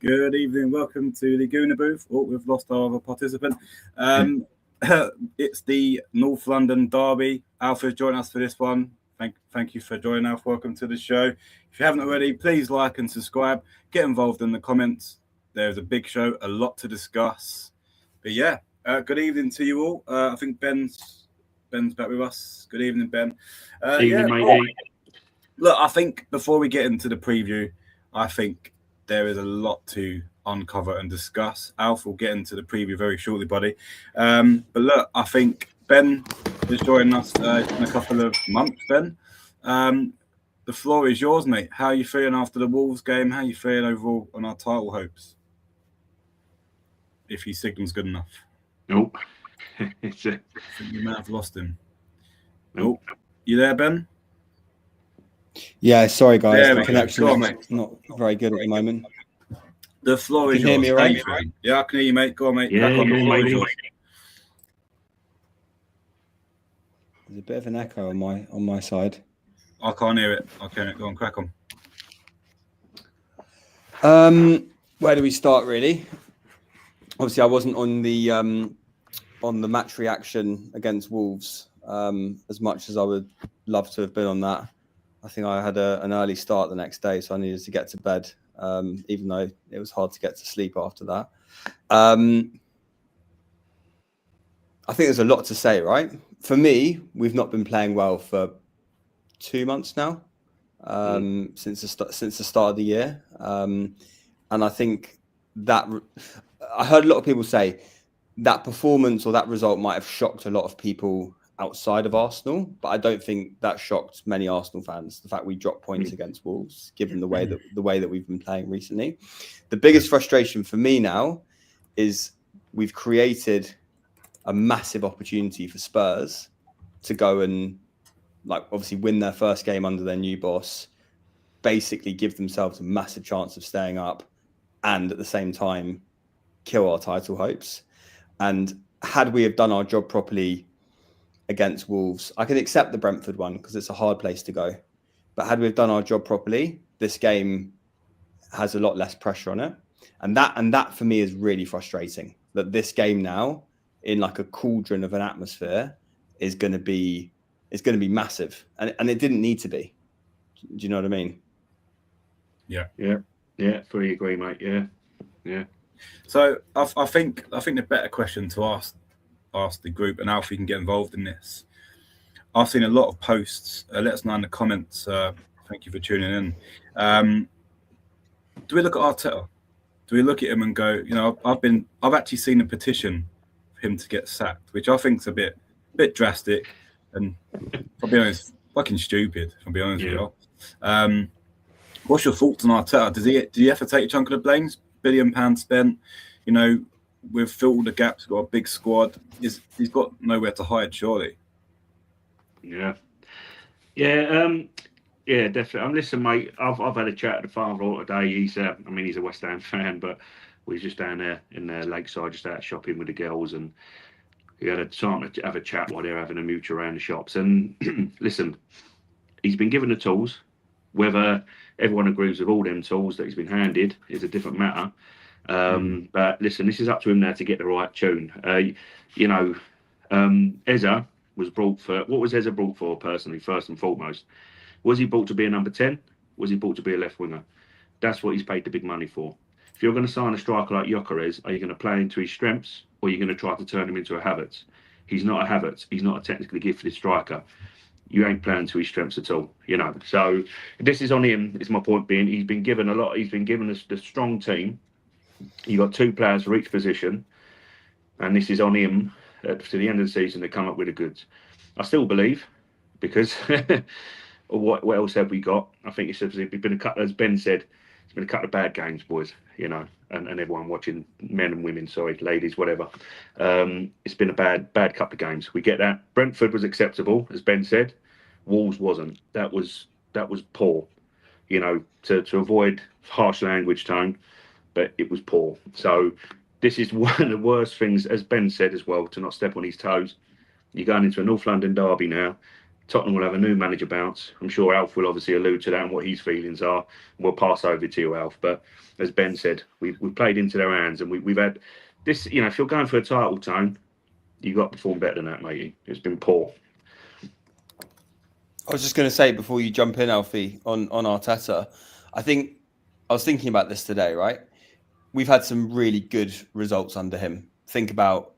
Good evening. Welcome to the Gooner booth. Oh, we've lost our other participant. It's the North London derby. Alfred's joining us for this one. Thank you for joining us. Welcome to the show. If you haven't already, please like and subscribe. Get involved in the comments. There's a big show, a lot to discuss. But yeah, good evening to you all. I think Ben's back with us. Good evening, Ben. Evening, mate. Look, I think before we get into the preview, I think there is a lot to uncover and discuss. Alf will get into the preview very shortly, buddy. But look, I think Ben is joining us in a couple of months, Ben. The floor is yours, mate. How are you feeling after the Wolves game? How are you feeling overall on our title hopes? If his signal's good enough. Nope. I think you may have lost him. Nope. You there, Ben? Yeah, sorry guys, There the we go. connection Go on, is mate. not very good at the moment. The floor is You can yours. hear me all How right? you feeling? Yeah, I can hear you, mate. Go on, mate. Yeah, Crack on. The go on, floor is mate. yours. There's a bit of an echo on my side. I can't hear it. Okay, go on, crack on. Where do we start really? Obviously I wasn't on the match reaction against Wolves as much as I would love to have been on that. I think I had an early start the next day, so I needed to get to bed, even though it was hard to get to sleep after that. I think there's a lot to say, right? For me, we've not been playing well for 2 months now, since the start of the year, and I think that I heard a lot of people say that performance or that result might have shocked a lot of people outside of Arsenal, but I don't think that shocked many Arsenal fans. The fact we dropped points against Wolves, given the way that we've been playing recently. The biggest frustration for me now is we've created a massive opportunity for Spurs to go and obviously win their first game under their new boss, basically give themselves a massive chance of staying up, and at the same time kill our title hopes. And had we have done our job properly against Wolves, I can accept the Brentford one because it's a hard place to go. But had we have done our job properly, this game has a lot less pressure on it. And that for me is really frustrating, that this game now, in like a cauldron of an atmosphere, is going to be massive. And it didn't need to be. Do you know what I mean? Yeah, fully agree, mate. Yeah. So I think the better question to ask the group, and Alfie can get involved in this. I've seen a lot of posts. Let us know in the comments. Thank you for tuning in. Do we look at Arteta? Do we look at him and go, I've actually seen a petition for him to get sacked, which I think is a bit drastic, and I'll be honest, fucking stupid. I'll be honest with you. What's your thoughts on Arteta? Do you have to take a chunk of the blames? £1 billion spent, we've filled the gaps, got a big squad. He's got nowhere to hide, surely. Yeah, definitely. Listen, mate, I've had a chat with the father today. He's a West Ham fan, but we were just down there in the lakeside, just out shopping with the girls, and we had a time to have a chat while they're having a mooch around the shops. And listen, he's been given the tools. Whether everyone agrees with all them tools that he's been handed is a different matter. But listen, this is up to him now to get the right tune. Eza was brought for, what was Eza brought for personally, first and foremost? Was he brought to be a number 10? Was he brought to be a left winger? That's what he's paid the big money for. If you're going to sign a striker like Gyökeres, are you going to play into his strengths, or are you going to try to turn him into a Havertz? He's not a Havertz. He's not a technically gifted striker. You ain't playing to his strengths at all, So this is on him, is my point being. He's been given a lot. He's been given the strong team. You've got 2 players for each position. And this is on him to the end of the season to come up with the goods. I still believe, because what else have we got? I think it's been a couple, as Ben said, it's been a couple of bad games, boys, and everyone watching, men and women, sorry, ladies, whatever. It's been a bad couple of games. We get that. Brentford was acceptable, as Ben said. Wolves wasn't. That was poor, to avoid harsh language tone, but it was poor. So this is one of the worst things, as Ben said as well, to not step on his toes. You're going into a North London derby now. Tottenham will have a new manager bounce. I'm sure Alf will obviously allude to that and what his feelings are. We'll pass over to you, Alf. But as Ben said, we've played into their hands, and we've had this. You know, if you're going for a title, Tone, you've got to perform better than that, matey. It's been poor. I was just going to say before you jump in, Alfie, on Arteta, I was thinking about this today, right? We've had some really good results under him. Think about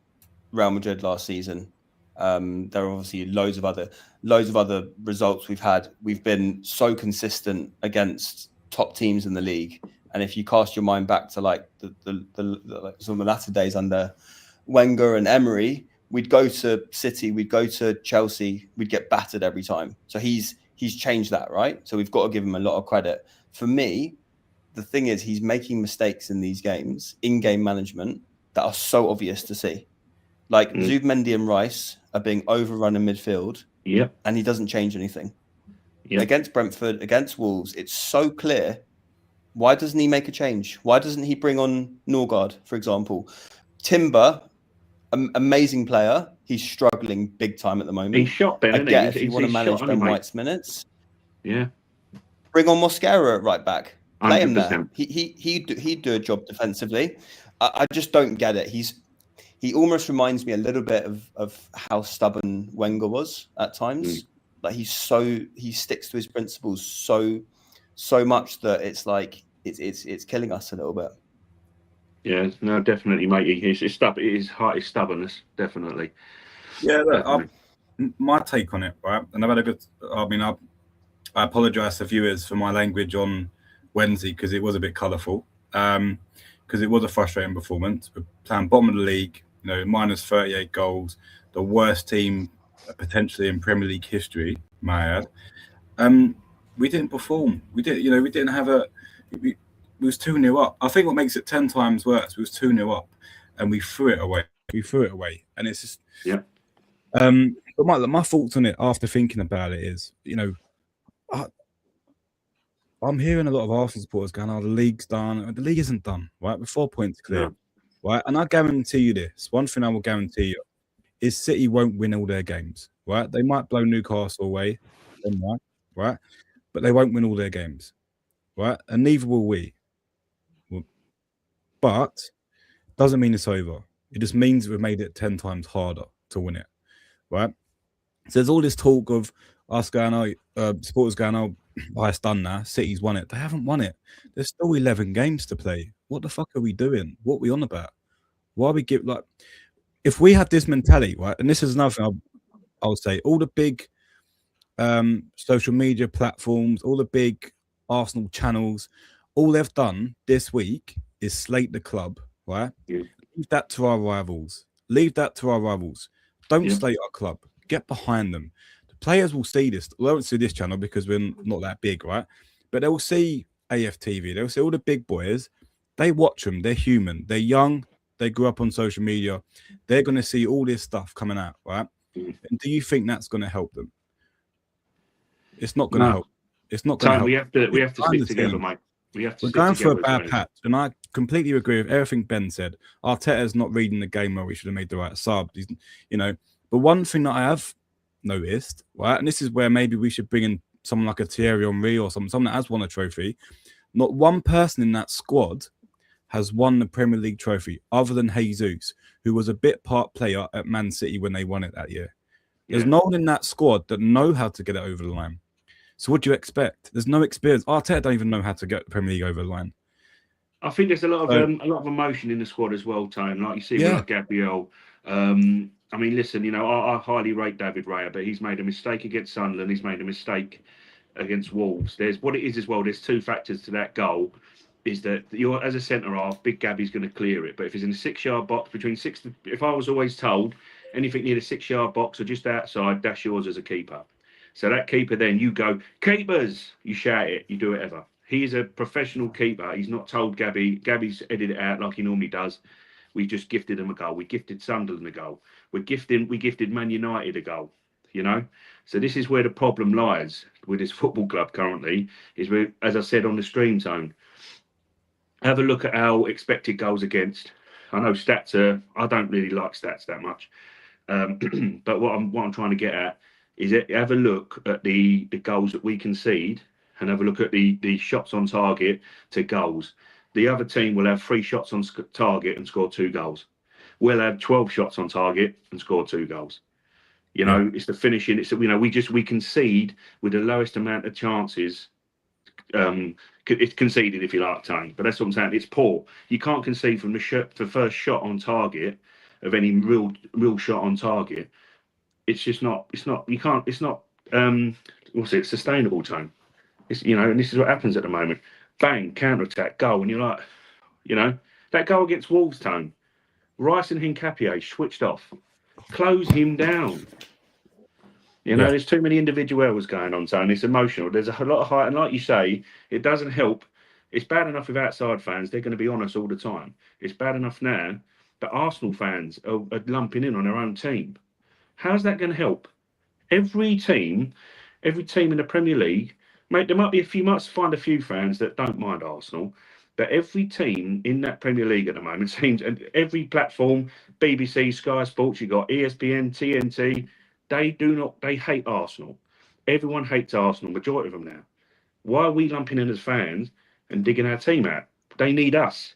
Real Madrid last season. There are obviously loads of other results we've had. We've been so consistent against top teams in the league. And if you cast your mind back to like some of the latter days under Wenger and Emery, we'd go to City, we'd go to Chelsea, we'd get battered every time. So he's changed that, right? So we've got to give him a lot of credit. For me, the thing is he's making mistakes in these games, in-game management, that are so obvious to see. Like Zubimendi and Rice are being overrun in midfield, and he doesn't change anything. Against Brentford, against Wolves, it's so clear. Why doesn't he make a change? Why doesn't he bring on Norgard, for example? Timber, amazing player. He's struggling big time at the moment. He's shot, Ben. I get if you want to manage Ben White's minutes. Yeah. Bring on Mosquera at right back. Play 100%. him there. He'd do a job defensively. I just don't get it. He almost reminds me a little bit of how stubborn Wenger was at times. Like he sticks to his principles so much that it's like it's killing us a little bit. Yeah, no, definitely, mate. It's stubbornness, definitely. Yeah, look, my take on it, right? And I've had a good. I mean, I apologise to viewers for my language on Wednesday because it was a bit colourful. Because it was a frustrating performance. We're playing bottom of the league, minus 38 goals, the worst team potentially in Premier League history, may I add. We didn't perform. We didn't have we was 2-0 up. I think what makes it 10 times worse, we was 2-0 up and we threw it away. And it's just but my thoughts on it after thinking about it is, I'm hearing a lot of Arsenal supporters going, the league's done. The league isn't done, right? We're 4 points clear, right? And I guarantee you this. One thing I will guarantee you is City won't win all their games, right? They might blow Newcastle away, right? But they won't win all their games, right? And neither will we. But doesn't mean it's over. It just means we've made it 10 times harder to win it, right? So there's all this talk of us going, supporters going, it's done now. City's won it. They haven't won it. There's still 11 games to play. What the fuck are we doing? What are we on about? Why we give if we had this mentality, right? And this is another thing I'll say. All the big social media platforms, all the big Arsenal channels, all they've done this week is slate the club, right? Yeah. Leave that to our rivals. Don't slate our club. Get behind them. Players will see this. They won't see this channel because we're not that big, right? But they will see AFTV. They'll see all the big boys. They watch them. They're human. They're young. They grew up on social media. They're going to see all this stuff coming out, right? And do you think that's going to help them? It's not going to help. It's not going to help. We have to stick together, mate. We're going for a bad patch, and I completely agree with everything Ben said. Arteta's not reading the game well. We should have made the right sub. But one thing that I have noticed, right, and this is where maybe we should bring in someone like a Thierry Henry or someone that has won a trophy. Not one person in that squad has won the Premier League trophy other than Jesus, who was a bit part player at Man City when they won it that year. There's no one in that squad that know how to get it over the line. So what do you expect? There's no experience. Arteta don't even know how to get the Premier League over the line. I think there's a lot of emotion in the squad as well, Tone. Like you see with like Gabriel. I mean, listen, I highly rate David Raya, but he's made a mistake against Sunderland. He's made a mistake against Wolves. There's what it is as well. There's two factors to that goal. Is that you're as a centre half, Big Gabby's going to clear it. But if he's in a 6-yard box if I was always told anything near the 6-yard box or just outside, that's yours as a keeper. So that keeper, then you go, keepers, you shout it, you do whatever. He's a professional keeper. He's not told Gabby. Gabby's edited it out like he normally does. We just gifted him a goal. We gifted Sunderland a goal. We gifted Man United a goal. So this is where the problem lies with this football club currently. Is where, as I said on the stream, Tone, have a look at our expected goals against. I know stats I don't really like stats that much, but what I'm trying to get at is have a look at the goals that we concede and have a look at the shots on target to goals. The other team will have 3 shots on target and score 2 goals. We'll have 12 shots on target and score 2 goals. You know, it's the finishing. It's, you know, we concede with the lowest amount of chances. It's conceded, if you like, Tony. But that's what I'm saying. It's poor. You can't concede from the first shot on target of any real shot on target. It's just not. It's not. You can't. It's not. What's it? Sustainable, Tone. It's, you know, and this is what happens at the moment. Bang, counter attack, goal, and you're like, you know, that goal against Wolves, Tone. Rice and Hincapié switched off. Close him down. You know, there's too many individuals going on, Tony. It's emotional. There's a lot of height, and like you say, it doesn't help. It's bad enough with outside fans; they're going to be on us all the time. It's bad enough now that Arsenal fans are lumping in on their own team. How's that going to help? Every team in the Premier League, mate, there might be you might find a few fans that don't mind Arsenal, but every team in that Premier League at the moment seems, and every platform, BBC, Sky Sports, you got ESPN, TNT. They hate Arsenal. Everyone hates Arsenal, majority of them now. Why are we lumping in as fans and digging our team out? They need us.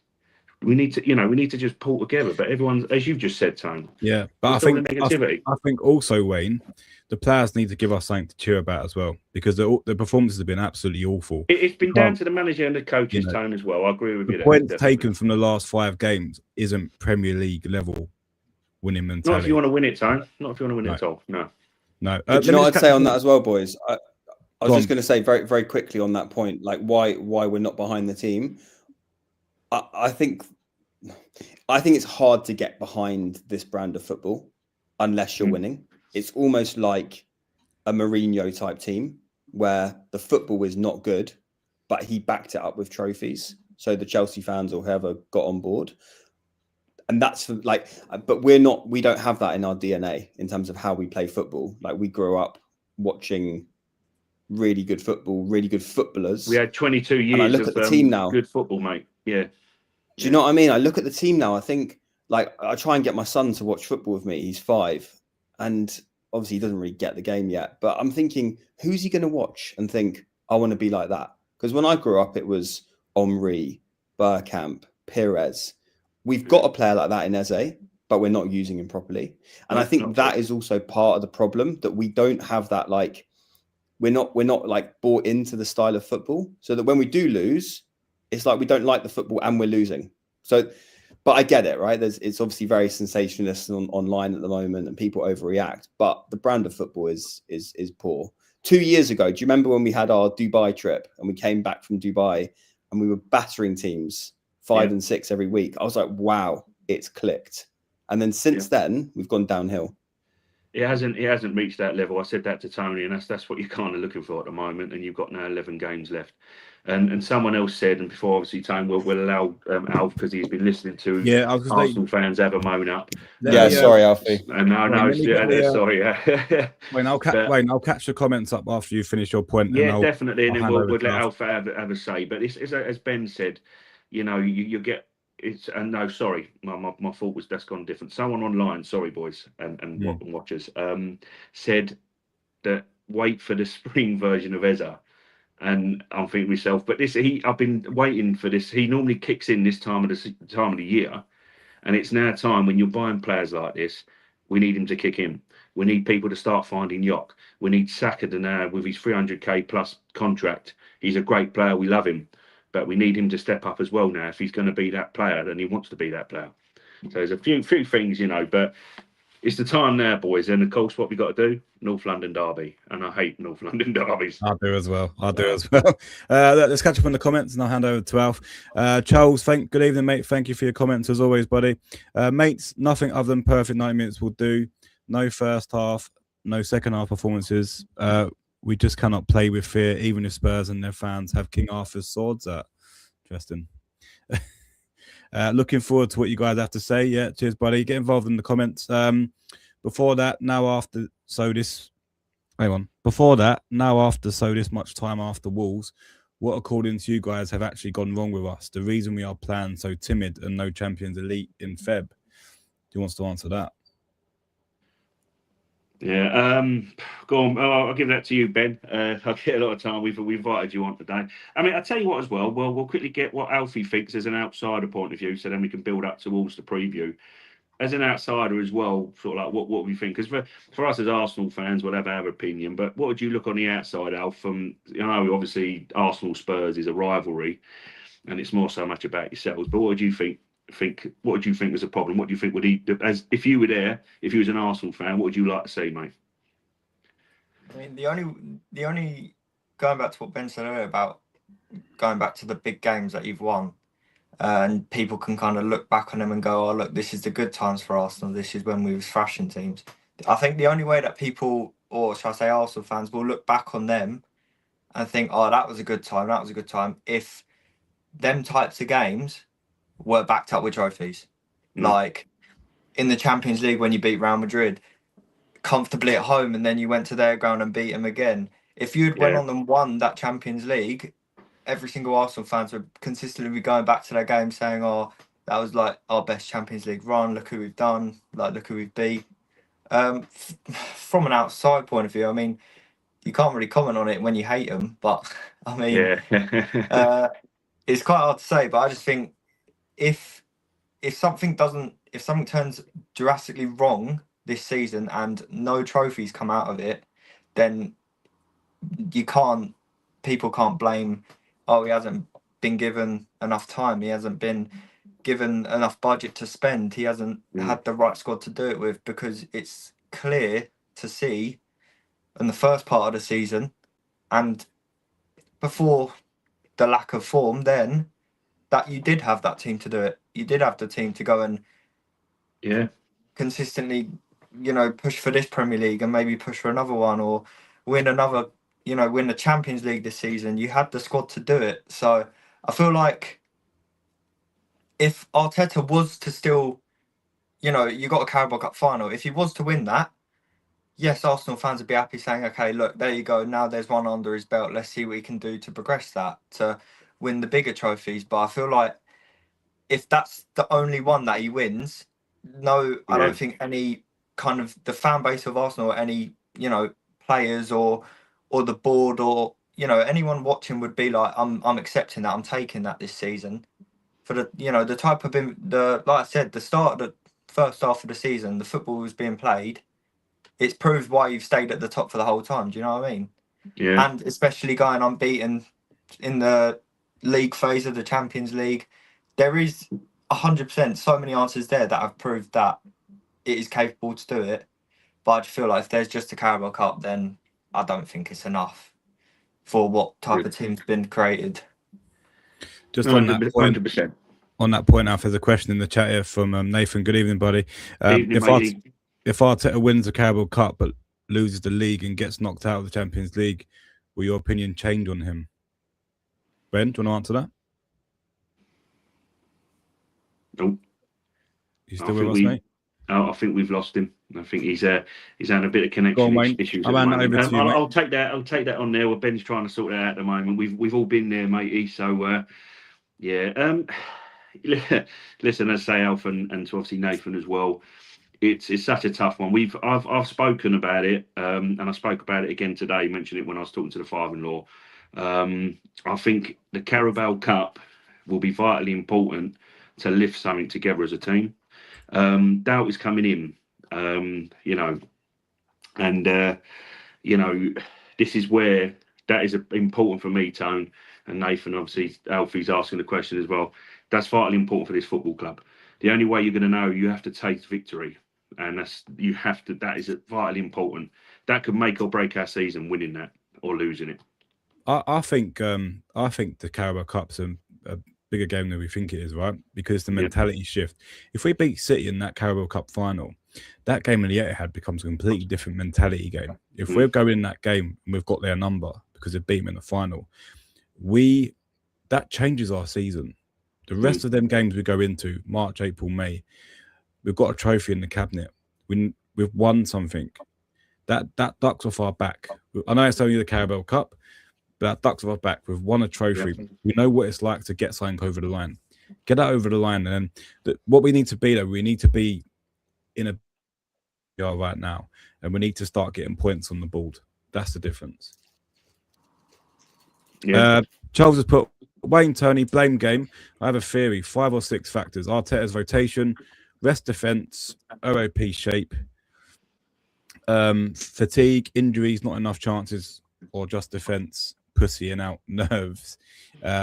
We need to just pull together. But everyone's, as you've just said, Tone. Yeah, but I think also, Wayne, the players need to give us something to cheer about as well, because the performances have been absolutely awful. It's been down to the manager and the coach's Tone as well. I agree with you. The points taken from the last 5 games isn't Premier League level winning mentality. Not if you want to win it, Tone. Not if you want to win it at all. No. No. Do you know what I'd say on that as well, boys? I was just going to say very, very quickly on that point, like why we're not behind the team. I think it's hard to get behind this brand of football unless you're winning. It's almost like a Mourinho type team where the football is not good, but he backed it up with trophies. So the Chelsea fans or whoever got on board. And that's like, but we don't have that in our DNA in terms of how we play football. Like we grew up watching really good football, really good footballers. We had 22 years I look at the team now. Good football, mate. Yeah. Do you know what I mean? I look at the team now. I think, like, I try and get my son to watch football with me. He's 5. And obviously he doesn't really get the game yet. But I'm thinking, who's he going to watch and think, I want to be like that? Because when I grew up, it was Omri, Bergkamp, Pires. We've got a player like that in Eze, but we're not using him properly. And I think that is also part of the problem, that we don't have that, like, we're not like bought into the style of football, so that when we do lose, it's like we don't like the football and we're losing. So, but I get it, right? It's obviously very sensationalist online at the moment and people overreact, but the brand of football is poor. 2 years ago, do you remember when we had our Dubai trip and we came back from Dubai and we were battering teams 5 and 6 every week? I was like, wow, it's clicked. And then since then, we've gone downhill. It hasn't reached that level. I said that to Tony, and that's what you're kind of looking for at the moment. And you've got now 11 games left. And someone else said, and before obviously Tony will allow Alf, because he's been listening to Arsenal fans have a moan up. Sorry, Alfie. Sorry. Wayne, I'll catch the comments up after you finish your point. Yeah, definitely, and then we'll let Alf have a say. But it's as Ben said, you know, you get. It's no, sorry, my fault was that's gone different. Someone online, sorry boys and watchers, said that wait for the spring version of Eze, and I'm thinking to myself, but I've been waiting for this. He normally kicks in this time of the year, and it's now time when you're buying players like this. We need him to kick in. We need people to start finding Yock. We need Saka to now with his 300k plus contract. He's a great player. We love him. But we need him to step up as well now if he's going to be that player, and he wants to be that player. So there's a few things, you know, but it's the time now, boys. And of course, what we got to do, North London derby, and I hate North London derbies. I do as well. Let's catch up on the comments, and I'll hand over to Alf. Charles, good evening, mate. Thank you for your comments as always, buddy. Mates, nothing other than perfect 90 minutes will do. No first half, no second half performances. We just cannot play with fear, even if Spurs and their fans have King Arthur's swords out. Interesting. Looking forward to what you guys have to say. Yeah, cheers, buddy. Get involved in the comments. Before that, now after so this much time after Wolves, what according to you guys have actually gone wrong with us? The reason we are playing so timid and no Champions Elite in Feb? Who wants to answer that? Yeah. Go on. I'll give that to you, Ben. I'll get a lot of time. We've invited you on today. I mean, I'll tell you what as well. Well, we'll quickly get what Alfie thinks as an outsider point of view, so then we can build up towards the preview. As an outsider as well, sort of like what we think. Because for us as Arsenal fans, we'll have our opinion. But what would you look on the outside, Alf? From obviously Arsenal Spurs is a rivalry, and it's more so much about yourselves. But what would you think? What would you think was a problem? What do you think would he, as if you were there, if you was an Arsenal fan, what would you like to see, mate? I mean, the only going back to what Ben said earlier about going back to the big games that you've won, and people can kind of look back on them and go, "Oh, look, this is the good times for Arsenal. This is when we was thrashing teams." I think the only way that people, or shall I say, Arsenal fans, will look back on them and think, "Oh, that was a good time. That was a good time." If them types of games were backed up with trophies, like in the Champions League when you beat Real Madrid comfortably at home, and then you went to their ground and beat them again. If you'd went on and won that Champions League, every single Arsenal fans would consistently be going back to their game saying, "Oh, that was like our best Champions League run. Look who we've done. Like, look who we've beat." From an outside point of view, I mean, you can't really comment on it when you hate them, but I mean, it's quite hard to say. But I just think if something turns drastically wrong this season and no trophies come out of it, then people can't blame, "Oh, he hasn't been given enough time. He hasn't been given enough budget to spend. He hasn't had the right squad to do it with," because it's clear to see in the first part of the season and before the lack of form then that you did have that team to do it. You did have the team to go and consistently, push for this Premier League and maybe push for another one or win the Champions League this season. You had the squad to do it. So I feel like if Arteta was to still, you got a Carabao Cup final, if he was to win that, yes, Arsenal fans would be happy saying, "Okay, look, there you go. Now there's one under his belt. Let's see what he can do to progress that, to win the bigger trophies." But I feel like if that's the only one that he wins, I don't think any kind of the fan base of Arsenal, or any, players or the board or, anyone watching would be like, I'm accepting that. I'm taking that this season for the, the type of, like I said, the start of the first half of the season, the football was being played. It's proved why you've stayed at the top for the whole time. Do you know what I mean? Yeah. And especially going unbeaten in the league phase of the Champions League, there is 100% so many answers there that have proved that it is capable to do it. But I just feel like if there's just a Carabao Cup, then I don't think it's enough for what type of team's been created. Just on that point, 100%. On that point, Alf, there's a question in the chat here from Nathan. Good evening, buddy. If Arteta wins the Carabao Cup but loses the league and gets knocked out of the Champions League, will your opinion change on him? Ben, do you want to answer that? Nope. You still with us, mate? I think we've lost him. I think he's having a bit of connection issues. I'll take that. I'll take that on there. Well, Ben's trying to sort that out at the moment. We've all been there, matey. So yeah. Listen, as I say, Alf, and to obviously Nathan as well. It's such a tough one. I've spoken about it, and I spoke about it again today. Mentioned it when I was talking to the father-in-law. I think the Carabao Cup will be vitally important to lift something together as a team. Doubt is coming in, and this is where that is important for me, Tone, and Nathan. Obviously, Alfie's asking the question as well. That's vitally important for this football club. The only way you're going to know, you have to taste victory, and that is vitally important. That could make or break our season, winning that or losing it. I think the Carabao Cup's a bigger game than we think it is, right? Because the mentality shift. If we beat City in that Carabao Cup final, that game in the Etihad becomes a completely different mentality game. If we're going in that game and we've got their number because they've beat them in the final, that changes our season. The rest of them games we go into, March, April, May, we've got a trophy in the cabinet. We've won something. That ducks off our back. I know it's only the Carabao Cup, but that ducks off our back. We've won a trophy. Yeah. We know what it's like to get something over the line. Get that over the line. And then what we need to be, though, we need to be in a are right now, and we need to start getting points on the board. That's the difference. Yeah. Charles has put Wayne Tony blame game. I have a theory: 5 or 6 factors. Arteta's rotation, rest defense, OOP shape, fatigue, injuries, not enough chances, or just defense, pussy and out nerves.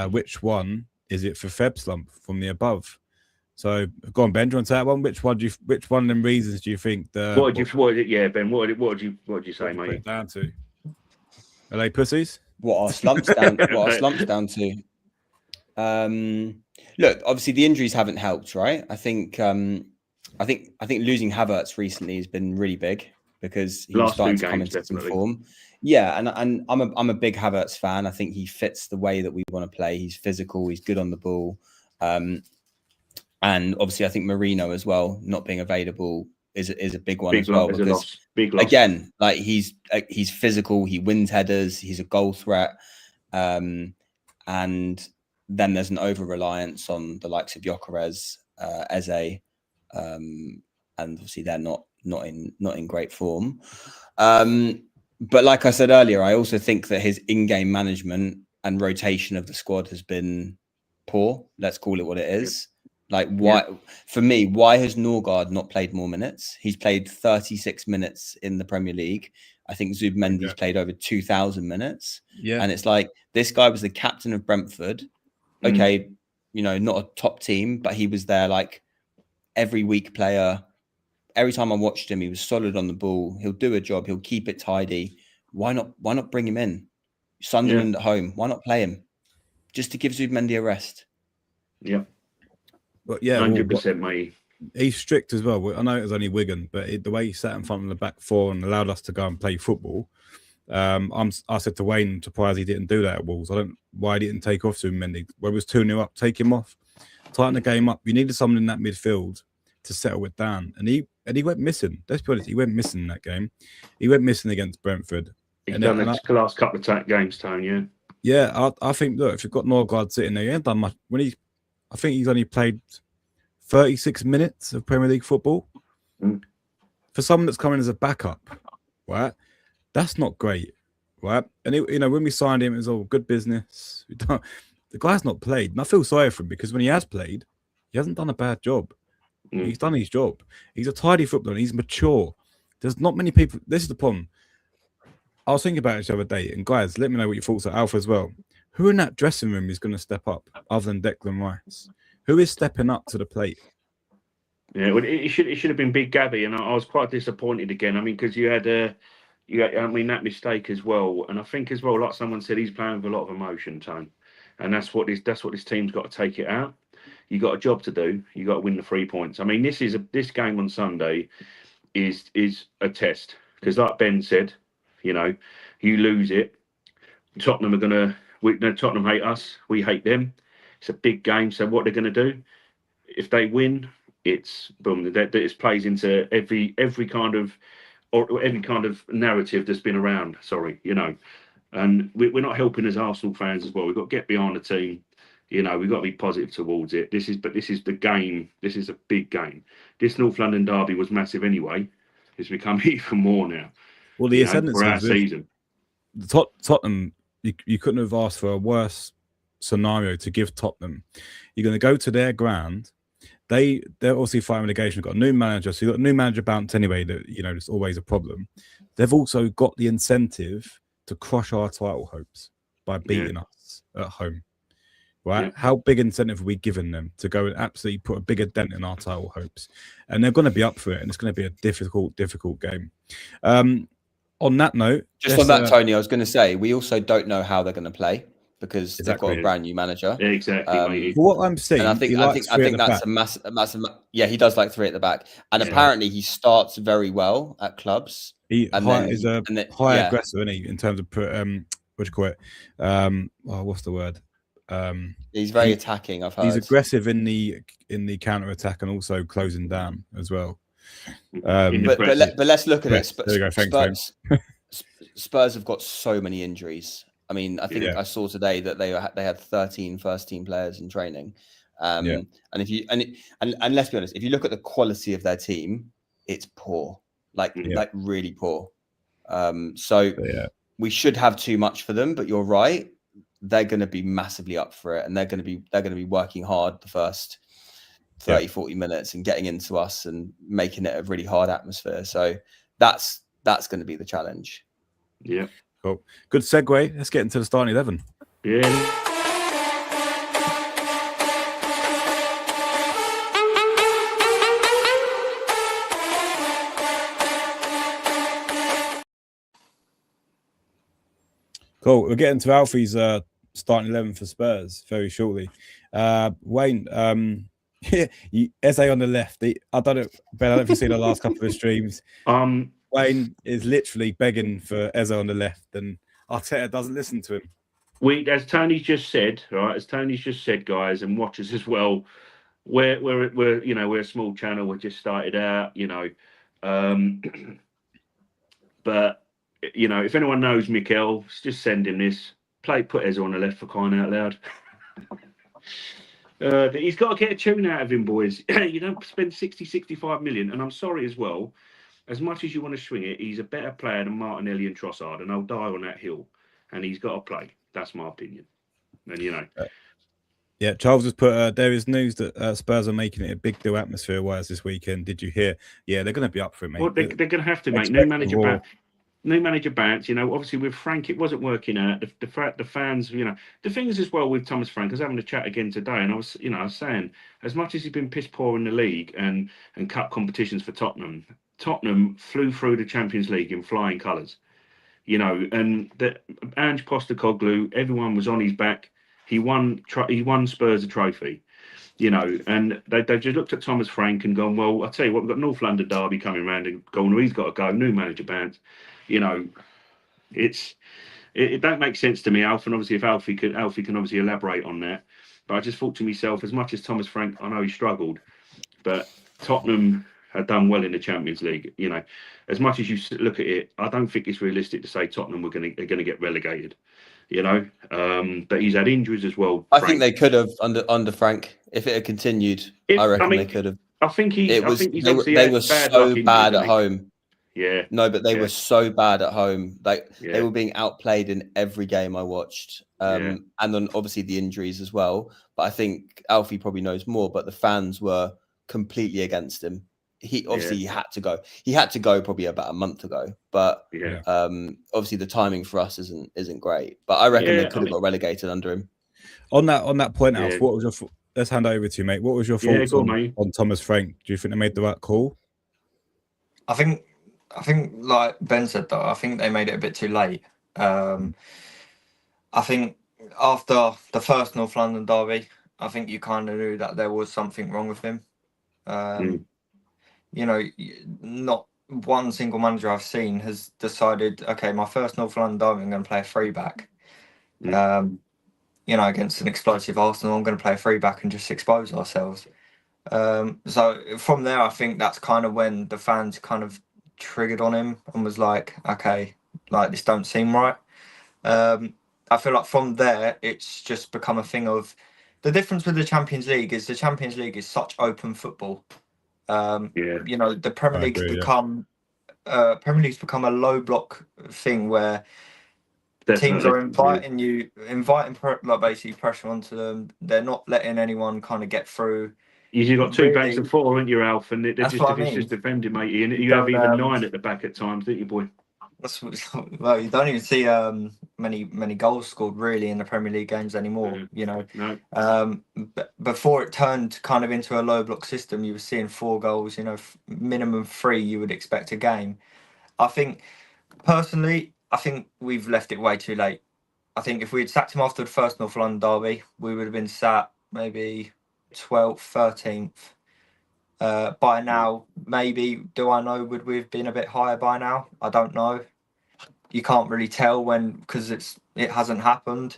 Which one is it for Feb slump from the above? So go on, Ben. Do you want to say that one? Which one of them reasons do you think Ben? What did you say, mate? Put down to? Are they pussies? What are slumps down? What are slumps down to? Look, obviously the injuries haven't helped, right? I think losing Havertz recently has been really big because he was starting to come into some form. Yeah, and I'm a big Havertz fan. I think he fits the way that we want to play. He's physical. He's good on the ball. And obviously, I think Marino as well, not being available is a big one as well. Because big loss. Again, like he's physical, he wins headers, he's a goal threat, and then there's an over reliance on the likes of Gyökeres, Eze, and obviously they're not in great form. But like I said earlier, I also think that his in-game management and rotation of the squad has been poor. Let's call it what it is. Like, why? Yeah. For me, why has Norgard not played more minutes? He's played 36 minutes in the Premier League. I think Zubmendi's played over 2,000 minutes. Yeah. And it's like, this guy was the captain of Brentford. Okay, not a top team, but he was there like every week player. Every time I watched him, he was solid on the ball. He'll do a job. He'll keep it tidy. Why not bring him in? Sunderland at home. Why not play him? Just to give Zubmendi a rest. Yeah. But yeah, 100%, mate. He's strict as well. I know it was only Wigan, but the way he sat in front of the back four and allowed us to go and play football, I said to Wayne, I'm surprised he didn't do that at Wolves. Why he didn't take off Zubmendi. Where it was 2-0 up, take him off, tighten the game up. You needed someone in that midfield to settle it down, and he went missing. Let's be honest, he went missing in that game. He went missing against Brentford. He's done the last couple of games, Tony. Yeah. Yeah, I think. Look, if you've got Norgard sitting there, he ain't done much. I think he's only played 36 minutes of Premier League football. For someone that's coming as a backup, right? That's not great, right? And when we signed him, it was all good business. The guy's not played, and I feel sorry for him because when he has played, he hasn't done a bad job. He's done his job. He's a tidy footballer. He's mature. There's not many people. This is the problem. I was thinking about it the other day, and guys, let me know what your thoughts are. Alpha as well. Who in that dressing room is going to step up other than Declan Rice? Who is stepping up to the plate? Yeah, well, it should have been Big Gabby, and I was quite disappointed again. I mean, because you had that mistake as well, and I think as well, like someone said, he's playing with a lot of emotion, Tone, and that's what this team's got to take it out. You got a job to do. You got to win the 3 points. I mean, this game on Sunday is a test because, like Ben said, you lose it. Tottenham Tottenham hate us. We hate them. It's a big game. So what they're going to do? If they win, it's boom. It plays into every kind of narrative that's been around. And we're not helping as Arsenal fans as well. We've got to get behind the team. We've got to be positive towards it. This is the game. This is a big game. This North London derby was massive anyway. It's become even more now. Well, the ascendance for our season. Tottenham, you couldn't have asked for a worse scenario to give Tottenham. You're going to go to their ground. They're obviously fighting relegation. They've got a new manager, so you've got a new manager bounce anyway. That it's always a problem. They've also got the incentive to crush our title hopes by beating us at home. Right? Yeah. How big incentive are we giving them to go and absolutely put a bigger dent in our title hopes? And they're going to be up for it, and it's going to be a difficult game. On that note, Tony, I was going to say we also don't know how they're going to play because they've got a brand new manager. Yeah, exactly. What I'm saying, I think that's a massive. Yeah, he does like 3 at the back, and apparently he starts very well at clubs. He's high aggressive, isn't he? In terms of what do you call it? What's the word? He's very attacking. I've heard he's aggressive in the counter attack and also closing down as well. But let's look at it. There you go. Thanks, Spurs have got so many injuries. I mean, I think I saw today that they had 13 first team players in training. And if you and let's be honest, if you look at the quality of their team, it's poor. like Yeah. like really poor. So Yeah. we should have too much for them, but you're right. They're going to be massively up for it, and they're going to be working hard the first 30, 40 minutes and getting into us and making it a really hard atmosphere. So that's going to be the challenge. Yeah. Cool. Good segue. Let's get into the starting 11. Yeah. Cool. We're getting to Alfie's starting 11 for Spurs very shortly. Wayne, Eze on the left. I don't know, Ben, I don't know if you've seen the last couple of streams. Wayne is literally begging for Eze on the left, and Arteta doesn't listen to him. As Tony's just said, right? As Tony's just said, guys, and watchers as well. We're a small channel. We just started out, but if anyone knows Mikel, just send him this. Put Eze on the left for crying out loud. He's got to get a tune out of him, boys. You don't spend 60, 65 million. And I'm sorry as well, as much as you want to swing it, he's a better player than Martinelli and Trossard, and I'll die on that hill. And he's got to play. That's my opinion. And Yeah, Charles has put, there is news that Spurs are making it a big deal atmosphere-wise this weekend. Did you hear? Yeah, they're going to be up for it, mate. Well, they're going to have to, mate. New manager bounce. Obviously with Frank, it wasn't working out. The fans, the thing is as well with Thomas Frank. I was having a chat again today, and I was saying, as much as he's been piss poor in the league and cup competitions for Tottenham flew through the Champions League in flying colours. And the Ange Postecoglou, everyone was on his back. He won Spurs a trophy. And they just looked at Thomas Frank and gone, well, I'll tell you what, we've got North London derby coming around and going, he's got to go, new manager bounce. It don't make sense to me, Alf, and obviously if Alfie can obviously elaborate on that. But I just thought to myself, as much as Thomas Frank, I know he struggled, but Tottenham had done well in the Champions League. As much as you look at it, I don't think it's realistic to say Tottenham are going to get relegated. But he's had injuries as well. I think they could have under Frank if it had continued. I reckon they could have. I think they were so bad at home. Yeah. No, but they were so bad at home. They were being outplayed in every game I watched. And then obviously the injuries as well. But I think Alfie probably knows more, but the fans were completely against him. He had to go. He had to go probably about a month ago. But obviously the timing for us isn't great. But I reckon they could have got relegated under him. On that point, Alf, what was your let's hand over to you, mate. What was your thoughts on Thomas Frank? Do you think they made the right call? I think like Ben said, though, I think they made it a bit too late. I think after the first North London derby, I think you kind of knew that there was something wrong with him. Not one single manager I've seen has decided, okay, my first North London derby, I'm going to play a free back. Against an explosive Arsenal, I'm going to play a free back and just expose ourselves. So from there, I think that's kind of when the fans kind of triggered on him and was like, okay, like this don't seem right. I feel like from there, it's just become a thing of the difference with the Champions League is such open football. The Premier League's become a low block thing where teams are inviting basically pressure onto them. They're not letting anyone kind of get through. You've got two backs and four, haven't you, Alf? And it's just defending, mate. And you have even 9 at the back at times, don't you, boy? Well, you don't even see many goals scored really in the Premier League games anymore. No. Before it turned kind of into a low block system, you were seeing 4 goals. Minimum 3 you would expect a game. I think we've left it way too late. I think if we had sacked him after the first North London derby, we would have been sat maybe 12th, 13th. By now, maybe, do I know, would we have been a bit higher by now? I don't know. You can't really tell because it hasn't happened.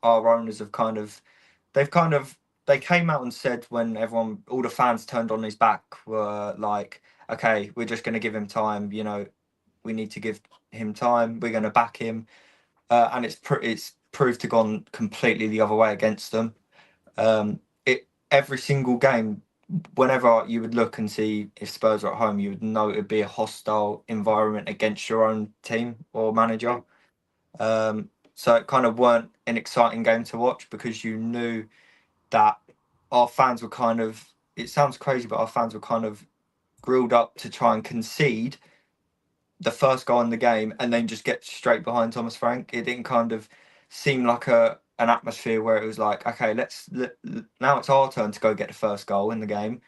Our owners have they came out and said when all the fans turned on his back were like, okay, we're just going to give him time. We need to give him time. We're going to back him. And it's proved to gone completely the other way against them. Every single game whenever you would look and see if Spurs are at home, you would know it'd be a hostile environment against your own team or manager. So it kind of weren't an exciting game to watch because you knew that our fans were kind of, it sounds crazy, but our fans were kind of grilled up to try and concede the first goal in the game and then just get straight behind Thomas Frank. It didn't kind of seem like an atmosphere where it was like, okay, now it's our turn to go get the first goal in the game.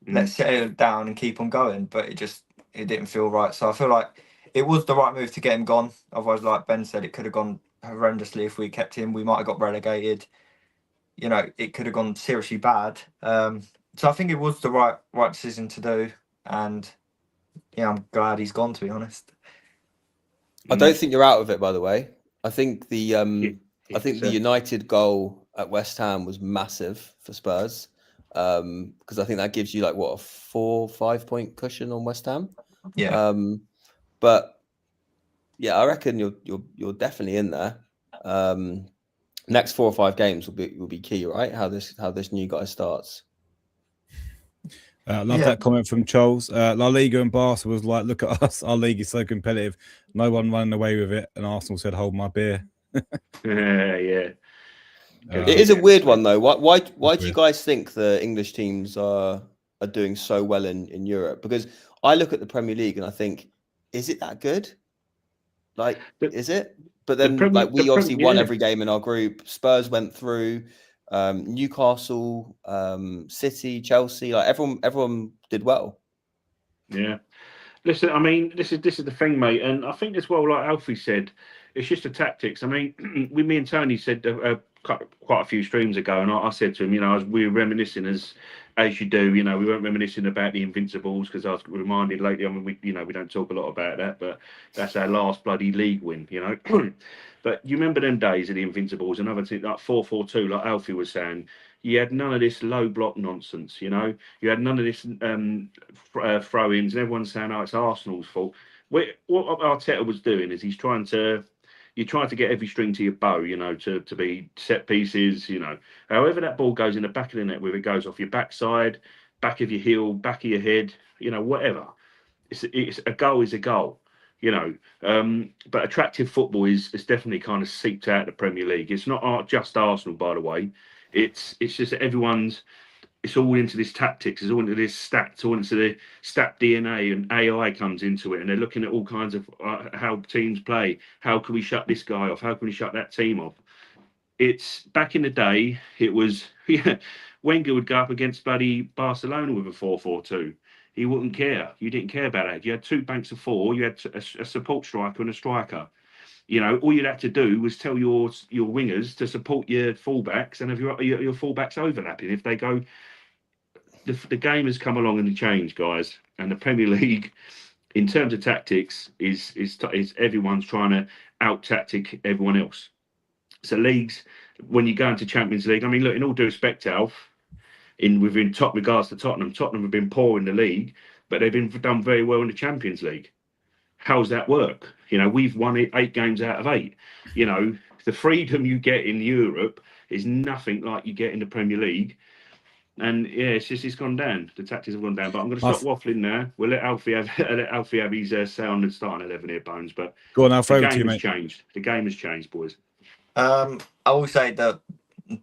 Let's settle it down and keep on going. But it didn't feel right. So I feel like it was the right move to get him gone. Otherwise, like Ben said, it could have gone horrendously if we kept him. We might have got relegated. You know, it could have gone seriously bad. So I think it was the right decision to do. And yeah, I'm glad he's gone, to be honest. I don't think you're out of it, by the way. I think the So- United goal at West Ham was massive for Spurs, because I think that gives you like what, a 4-5 point cushion on West Ham. Yeah. But yeah, I reckon you're definitely in there. Next 4 or 5 games will be key, right? How this new guy starts. Love that comment from Charles. La Liga and Barca was like, look at us. Our league is so competitive. No one running away with it. And Arsenal said, hold my beer. yeah. It is a weird one though. Why do you guys think the English teams are doing so well in Europe? Because I look at the Premier League and I think, is it that good? Like, is it? But then, we obviously won every game in our group. Spurs went through. Newcastle, City, Chelsea, like everyone did well. Yeah. Listen, I mean, this is the thing, mate, and I think as well, like Alfie said, it's just the tactics. I mean, me and Tony said quite a few streams ago, and I said to him, you know, we were reminiscing as you do, you know, we weren't reminiscing about the Invincibles because I was reminded lately. I mean, we don't talk a lot about that, but that's our last bloody league win, you know. But you remember them days of the Invincibles, another thing like 4-4-2, like Alfie was saying. You had none of this low block nonsense, you know. You had none of this throw-ins, and everyone's saying, "Oh, it's Arsenal's fault." What Arteta was doing is you're trying to get every string to your bow, you know, to be set pieces, you know. However that ball goes in the back of the net, whether it goes off your backside, back of your heel, back of your head, you know, whatever. It's a goal is a goal, you know. But attractive football is definitely kind of seeped out of the Premier League. It's not just Arsenal, by the way. It's just that it's all into this tactics, it's all into this stats, all into the stat DNA, and AI comes into it, and they're looking at all kinds of how teams play. How can we shut this guy off? How can we shut that team off? It's back in the day, it was, yeah, Wenger would go up against bloody Barcelona with a 4-4-2. He wouldn't care. You didn't care about that. You had 2 banks of 4, you had a support striker and a striker. You know, all you'd have to do was tell your wingers to support your fullbacks and have your fullbacks overlapping. If they go, the game has come along and changed, guys. And the Premier League, in terms of tactics, is everyone's trying to out tactic everyone else. So leagues, when you go into Champions League, I mean, look, in all due respect, Alf, within top regards to Tottenham have been poor in the league, but they've been done very well in the Champions League. How's that work? You know, we've won 8 games out of 8. You know, the freedom you get in Europe is nothing like you get in the Premier League. And yeah, it's gone down. The tactics have gone down. But I'm going to stop waffling now. We'll let Alfie have his sound and starting 11 here, Bones. But go on, Alfie. The game has changed. The game has changed, boys. I will say that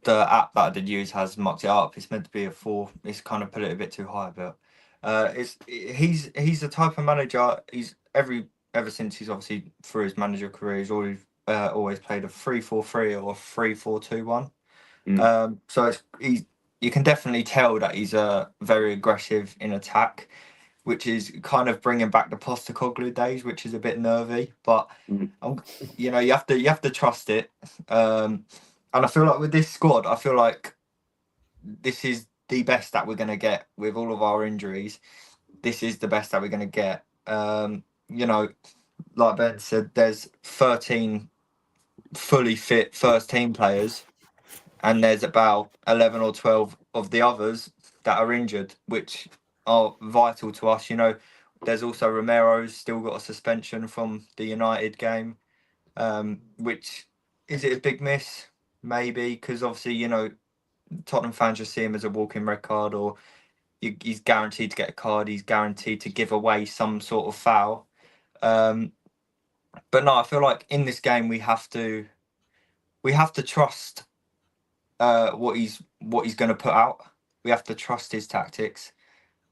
the app that I did use has mucked it up. It's meant to be a 4. It's kind of put it a bit too high, but he's the type of manager. He's ever since he's obviously through his manager career, he's always played a 3-4-3 or a 3-4-2-1. So you can definitely tell that he's very aggressive in attack, which is kind of bringing back the Postecoglou days, which is a bit nervy. But you know, you have to trust it. And I feel like with this squad, I feel like this is the best that we're going to get with all of our injuries. This is the best that we're going to get. You know, like Ben said, there's 13 fully fit first team players, and there's about 11 or 12 of the others that are injured, which are vital to us. You know, there's also Romero's still got a suspension from the United game, which is it a big miss? Maybe, because obviously, you know, Tottenham fans just see him as a walking red card, or he's guaranteed to get a card. He's guaranteed to give away some sort of foul. But no, I feel like in this game we have to trust what he's going to put out. We have to trust his tactics.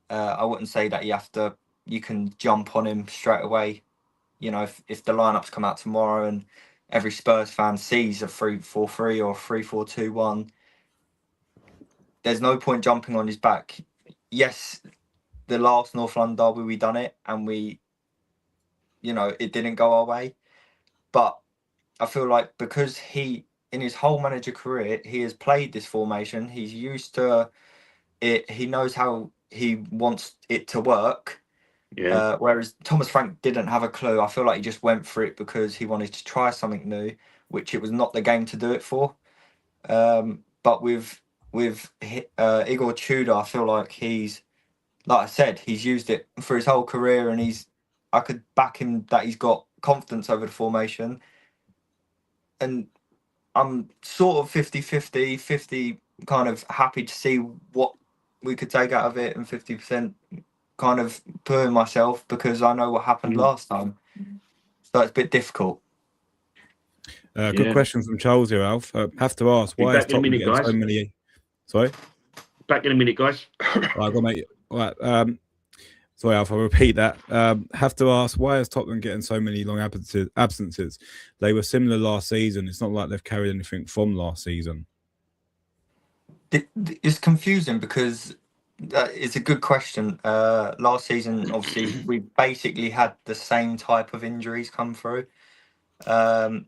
I wouldn't say that you can jump on him straight away. You know, if the lineups come out tomorrow and every Spurs fan sees a 3-4-3 or 3-4-2-1, there's no point jumping on his back. Yes, the last North London derby we done it and we, you know, it didn't go our way. But I feel like because in his whole manager career, he has played this formation. He's used to it. He knows how he wants it to work. Yeah. Whereas Thomas Frank didn't have a clue. I feel like he just went for it because he wanted to try something new, which it was not the game to do it for. But with Igor Tudor, I feel like he's, like I said, he's used it for his whole career, and I could back him that he's got confidence over the formation. And I'm sort of 50-50, 50 kind of happy to see what we could take out of it, and 50% kind of pooing myself because I know what happened last time. So it's a bit difficult. Good question from Charles here, Alf. Have to ask, why is Tottenham getting so many... Sorry? Back in a minute, guys. Right, mate. All right. Sorry, Alf, I'll repeat that. Have to ask, why is Tottenham getting so many long absences? They were similar last season. It's not like they've carried anything from last season. It's confusing because it's a good question. Last season, obviously, we basically had the same type of injuries come through. And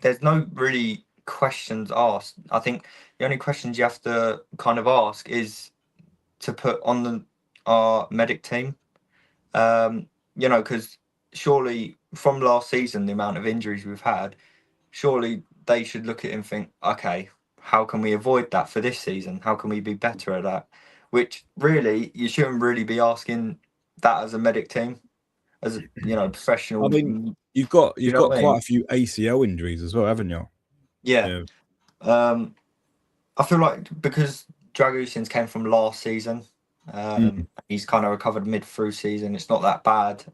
there's no really questions asked. I think the only questions you have to kind of ask is to put on our medic team. You know, because surely from last season, the amount of injuries we've had, surely they should look at it and think, okay, how can we avoid that for this season? How can we be better at that? Which really, you shouldn't really be asking that as a medic team, as a, you know, professional. I mean, you've got quite a few ACL injuries as well, haven't you? Yeah. I feel like because Dragusin's came from last season, he's kind of recovered mid-through season. It's not that bad.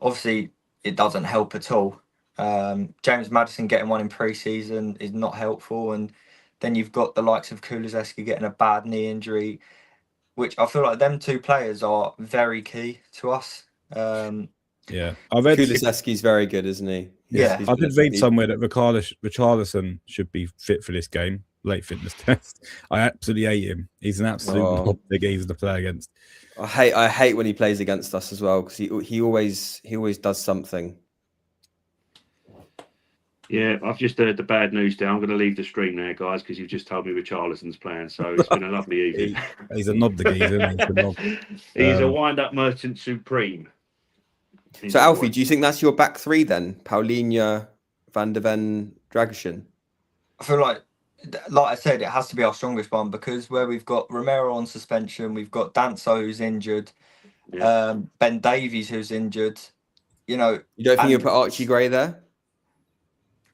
Obviously, it doesn't help at all. James Maddison getting one in pre-season is not helpful, and then you've got the likes of Kulusevski getting a bad knee injury, which I feel like them two players are very key to us. Yeah, I read Kulusevski's very good, isn't he? Yeah, I did read somewhere that Richarlison should be fit for this game. Late fitness test. I absolutely hate him. He's an absolute knob the geezer to play against. I hate when he plays against us as well because he always does something. Yeah, I've just heard the bad news there. I'm going to leave the stream there, guys, because you've just told me Richarlison's playing. So it's been a lovely evening. He's a knob the geezer. He's a wind-up merchant supreme. So, Alfie, do you think that's your back three then? Paulinho, Van der Ven, Dragusin? I feel like I said, it has to be our strongest one because where we've got Romero on suspension, we've got Danso who's injured, Ben Davies who's injured. You know, you don't think you'll put Archie Gray there?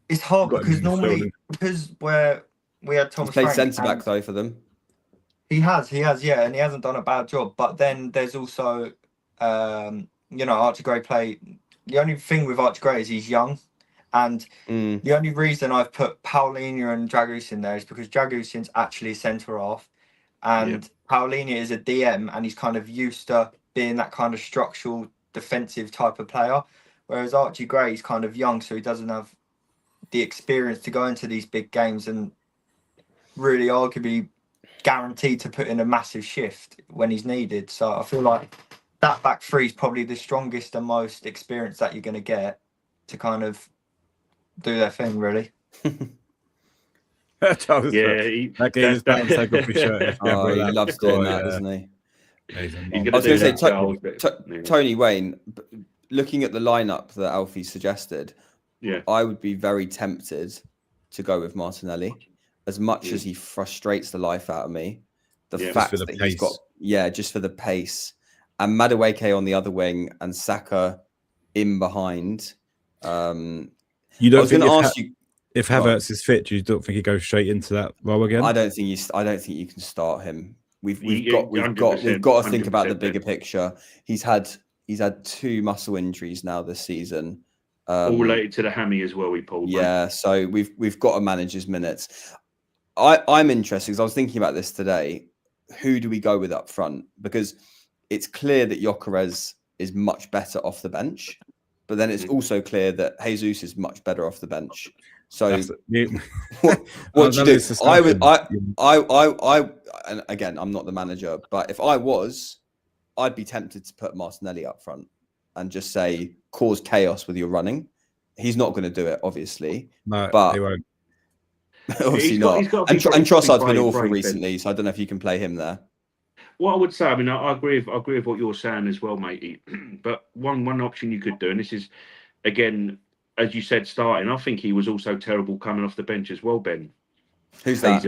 It's hard because normally where we had Thomas Frank, played centre back though for them. He has, yeah, and he hasn't done a bad job. But then there's also, you know, Archie Gray played. The only thing with Archie Gray is he's young. And the only reason I've put Paulinho and Dragusin there is because Dragusin's actually a centre half, and Paulinho is a DM, and he's kind of used to being that kind of structural defensive type of player, whereas Archie Gray is kind of young, so he doesn't have the experience to go into these big games and really arguably guaranteed to put in a massive shift when he's needed. So I feel like that back three is probably the strongest and most experienced that you're going to get to kind of do their thing, really. That game is bound to take off his shirt. He loves doing that, doesn't he? I was going to say, Tony Wayne, looking at the lineup that Alfie suggested, I would be very tempted to go with Martinelli, as much as he frustrates the life out of me. The fact that he's got, just for the pace, and Madueke on the other wing and Saka in behind. You don't think if Havertz is fit, you don't think he goes straight into that role again? I don't think you can start him. We've Yeah, got to 100%, think about the 100%, bigger picture. He's had 2 muscle injuries now this season. all related to the hammy as well. We pulled. Yeah, Mate. so we've got to manage his minutes. I'm interested because I was thinking about this today. Who do we go with up front? Because it's clear that Gyökeres is much better off the bench, but then it's also clear that Jesus is much better off the bench. So what do you do? I and again, I'm not the manager, but if I was, I'd be tempted to put Martinelli up front and just say cause chaos with your running. He's not going to do it, obviously. No, but he won't. Obviously not. And Trossard's been awful recently, so I don't know if you can play him there. What I would say, I mean, I agree with what you're saying as well, matey. But one option you could do, and this is again, as you said, starting. I think he was also terrible coming off the bench as well, Ben. Who's that?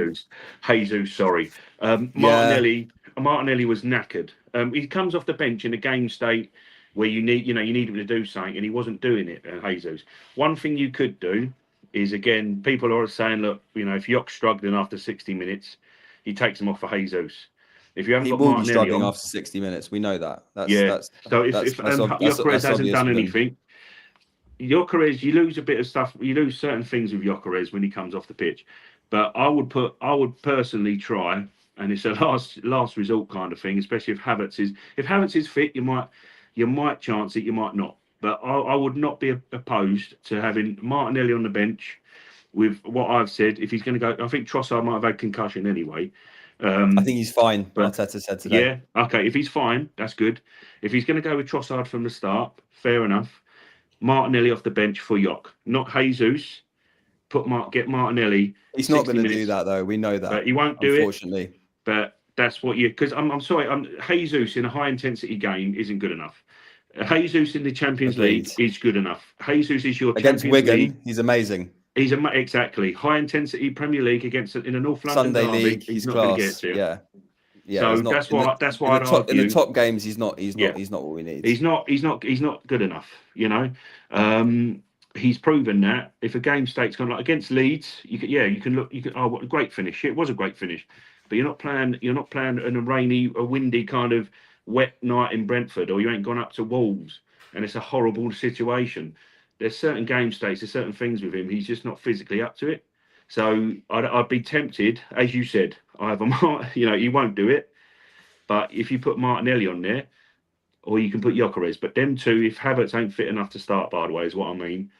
Jesus, sorry. Martinelli was knackered. He comes off the bench in a game state where you need him to do something, and he wasn't doing it. Jesus. One thing you could do is, again, people are saying, look, if Yock's struggling after 60 minutes, he takes him off for Jesus. If you haven't he got will Martinelli be struggling on, after 60 minutes. We know that. So if Gyökeres hasn't done anything, Gyökeres, you lose a bit of stuff. You lose certain things with Gyökeres when he comes off the pitch. But I would personally try, and it's a last result kind of thing, especially if Havertz is fit, you might chance it, you might not. But I would not be opposed to having Martinelli on the bench with what I've said. If he's going to go, I think Trossard might have had concussion anyway. I think he's fine, but Arteta said today. Yeah, okay. If he's fine, that's good. If he's going to go with Trossard from the start, fair enough. Martinelli off the bench for Yock, not Jesus. Get Martinelli. He's not going to do that, though. We know that. But he won't do unfortunately. it. But that's what because I'm sorry. Jesus in a high intensity game isn't good enough. Jesus in the Champions League is good enough. Jesus is your against Champions Wigan. League. He's amazing. He's exactly high intensity Premier League against in a North London Sunday derby. League. He's not class. Going to get to you. Yeah. So that's why in the top games he's not what we need. He's not good enough. He's proven that if a game state's gone like against Leeds, you can look. Oh, what a great finish! It was a great finish, but you're not playing in a windy kind of wet night in Brentford, or you ain't gone up to Wolves, and it's a horrible situation. There's certain game states, there's certain things with him. He's just not physically up to it. So I'd be tempted, as you said, he won't do it. But if you put Martinelli on there, or you can put Gyökeres, but them two, if Havertz ain't fit enough to start, by the way, is what I mean.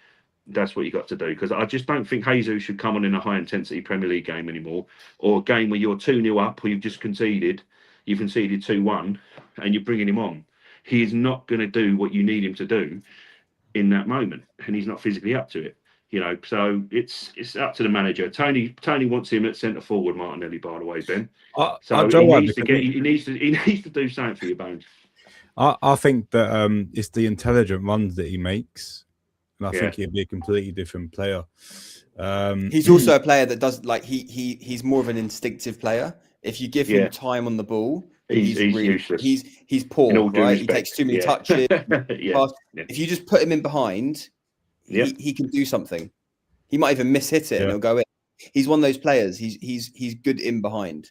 That's what you got to do, because I just don't think Jesus should come on in a high intensity Premier League game anymore, or a game where you're 2-0 up, or you've conceded 2-1, and you're bringing him on. He is not going to do what you need him to do in that moment, and he's not physically up to it. So it's up to the manager. Tony wants him at centre forward, Martinelli, by the way, Ben. He needs to do something for your bones. I think that it's the intelligent runs that he makes. And I think he'd be a completely different player. He's also a player that does he's more of an instinctive player. If you give him time on the ball, he's really useless. He's poor, right? He takes too many touches. If you just put him in behind, he can do something. He might even miss-hit it and he'll go in. He's one of those players. He's good in behind.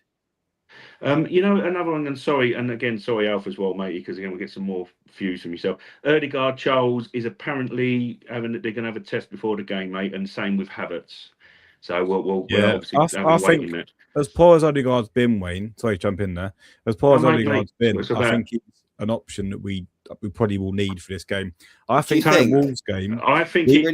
Another one, and sorry Alf as well, matey, because again we get some more views from yourself. Odegaard Charles is apparently they're going to have a test before the game, mate, and same with Havertz. So we'll obviously I think as poor as Odegaard's been, Wayne. Sorry, jump in there. As poor as Odegaard's been, I think he's an option that we probably will need for this game. I think the Wolves game. I think we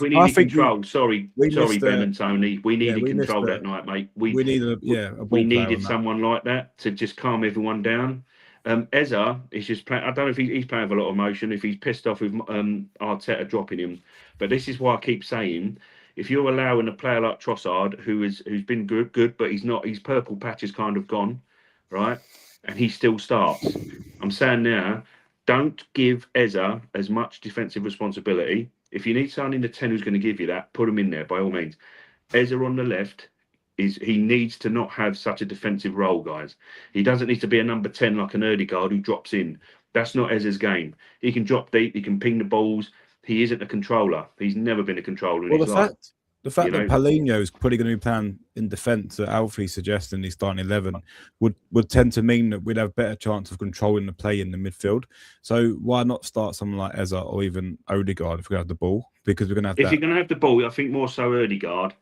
need control. Sorry, Ben and Tony. We needed control that night, mate. We needed someone like that to just calm everyone down. Eza is just playing. I don't know if he's playing with a lot of emotion. If he's pissed off with Arteta dropping him, but this is why I keep saying, if you're allowing a player like Trossard, who's been good, but he's not. His purple patch is kind of gone, right? And he still starts. I'm saying now, don't give Eza as much defensive responsibility. If you need someone in the 10 who's going to give you that, put him in there by all means. Eza on the left he needs to not have such a defensive role, guys. He doesn't need to be a number 10 like an Odegaard who drops in. That's not Eza's game. He can drop deep. He can ping the balls. He isn't a controller. He's never been a controller in his life. The fact You that know? Paulinho is probably going to be playing in defence, that Alfie's suggesting he's starting 11, would tend to mean that we'd have better chance of controlling the play in the midfield. So why not start someone like Eza or even Odegaard if we have the ball? Because we're going to have If you're going to have the ball, I think more so Odegaard.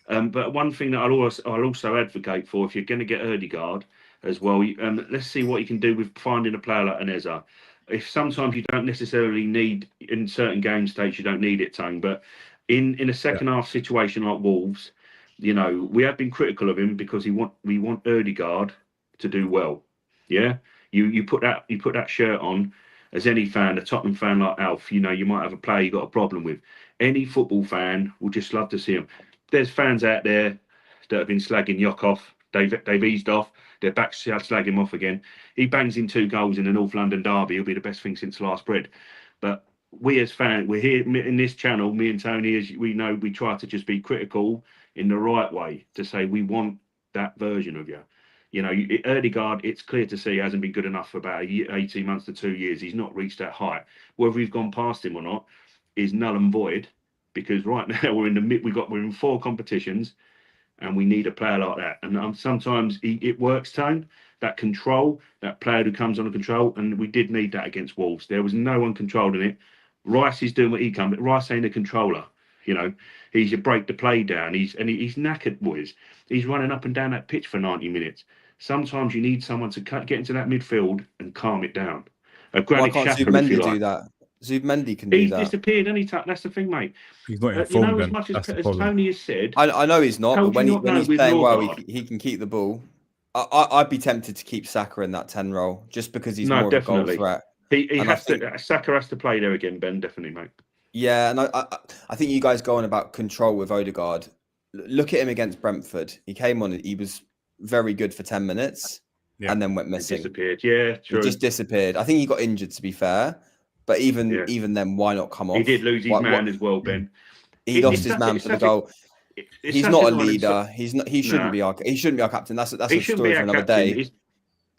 But one thing that I'll also advocate for, if you're going to get Odegaard as well, let's see what you can do with finding a player like an Eza. If sometimes you don't necessarily need, in certain game states, you don't need it, Tone, but in a second half situation like Wolves, you know, we have been critical of him because we want Odegaard to do well. Yeah, you put that shirt on as any fan, a Tottenham fan like Alf, you know, you might have a player you got a problem with. Any football fan will just love to see him. There's fans out there that have been slagging Yock off. They've eased off. They're back to slag him off again. He bangs in 2 goals in the North London derby. He'll be the best thing since sliced bread. But we as fans, we're here in this channel, me and Tony, as we know, we try to just be critical in the right way to say we want that version of you. You know, Odegaard, it's clear to see, hasn't been good enough for about 18 months to 2 years. He's not reached that height. Whether we've gone past him or not is null and void, because right now we're in 4 competitions, and we need a player like that. And sometimes it works, Tone. That control, that player who comes under control, and we did need that against Wolves. There was no one controlling it. Rice is doing what he can, but Rice ain't a controller. You know, he's a break the play down. He's knackered, boys. He's running up and down that pitch for 90 minutes. Sometimes you need someone to get into that midfield and calm it down. Why can't Zubimendi do that? Zubimendi can do that. He's disappeared anytime. That's the thing, mate. He's not You informed. know, as much as Tony has said, I know he's not, but when he's playing well, Norgard, he can keep the ball. I'd be tempted to keep Saka in that 10 role just because he's more definitely. of a goal threat. He has to. Saka has to play there again, Ben. Definitely, mate. Yeah, and I think you guys go on about control with Odegaard. Look at him against Brentford. He came on. He was very good for 10 minutes, and then went missing. He disappeared. Yeah, true. He just disappeared. I think he got injured, to be fair. But even then, why not come off? He did lose his man as well, Ben. He lost his man for the goal. He's not a leader. He's not. He shouldn't be our. He shouldn't be our captain. That's a story for another day.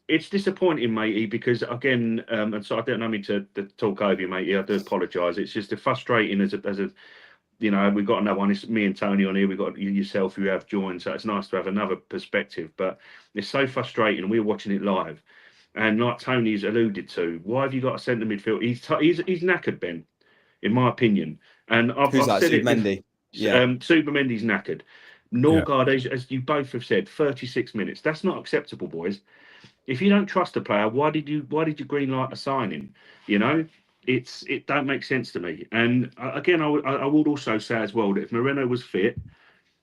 It's disappointing, matey, because again, and so I don't know me to talk over you, matey. I do apologise. It's just frustrating as a, you know, we've got another one. It's me and Tony on here. We've got yourself who have joined, so it's nice to have another perspective. But it's so frustrating. We're watching it live, and like Tony's alluded to, why have you got a centre midfield? He's knackered, Ben, in my opinion. And I've said Zubimendi? Zubimendi's knackered. Norgard, as you both have said, 36 minutes. That's not acceptable, boys. If you don't trust a player, why did you green light a signing? You know, it don't make sense to me. And again, I would also say as well that if Moreno was fit,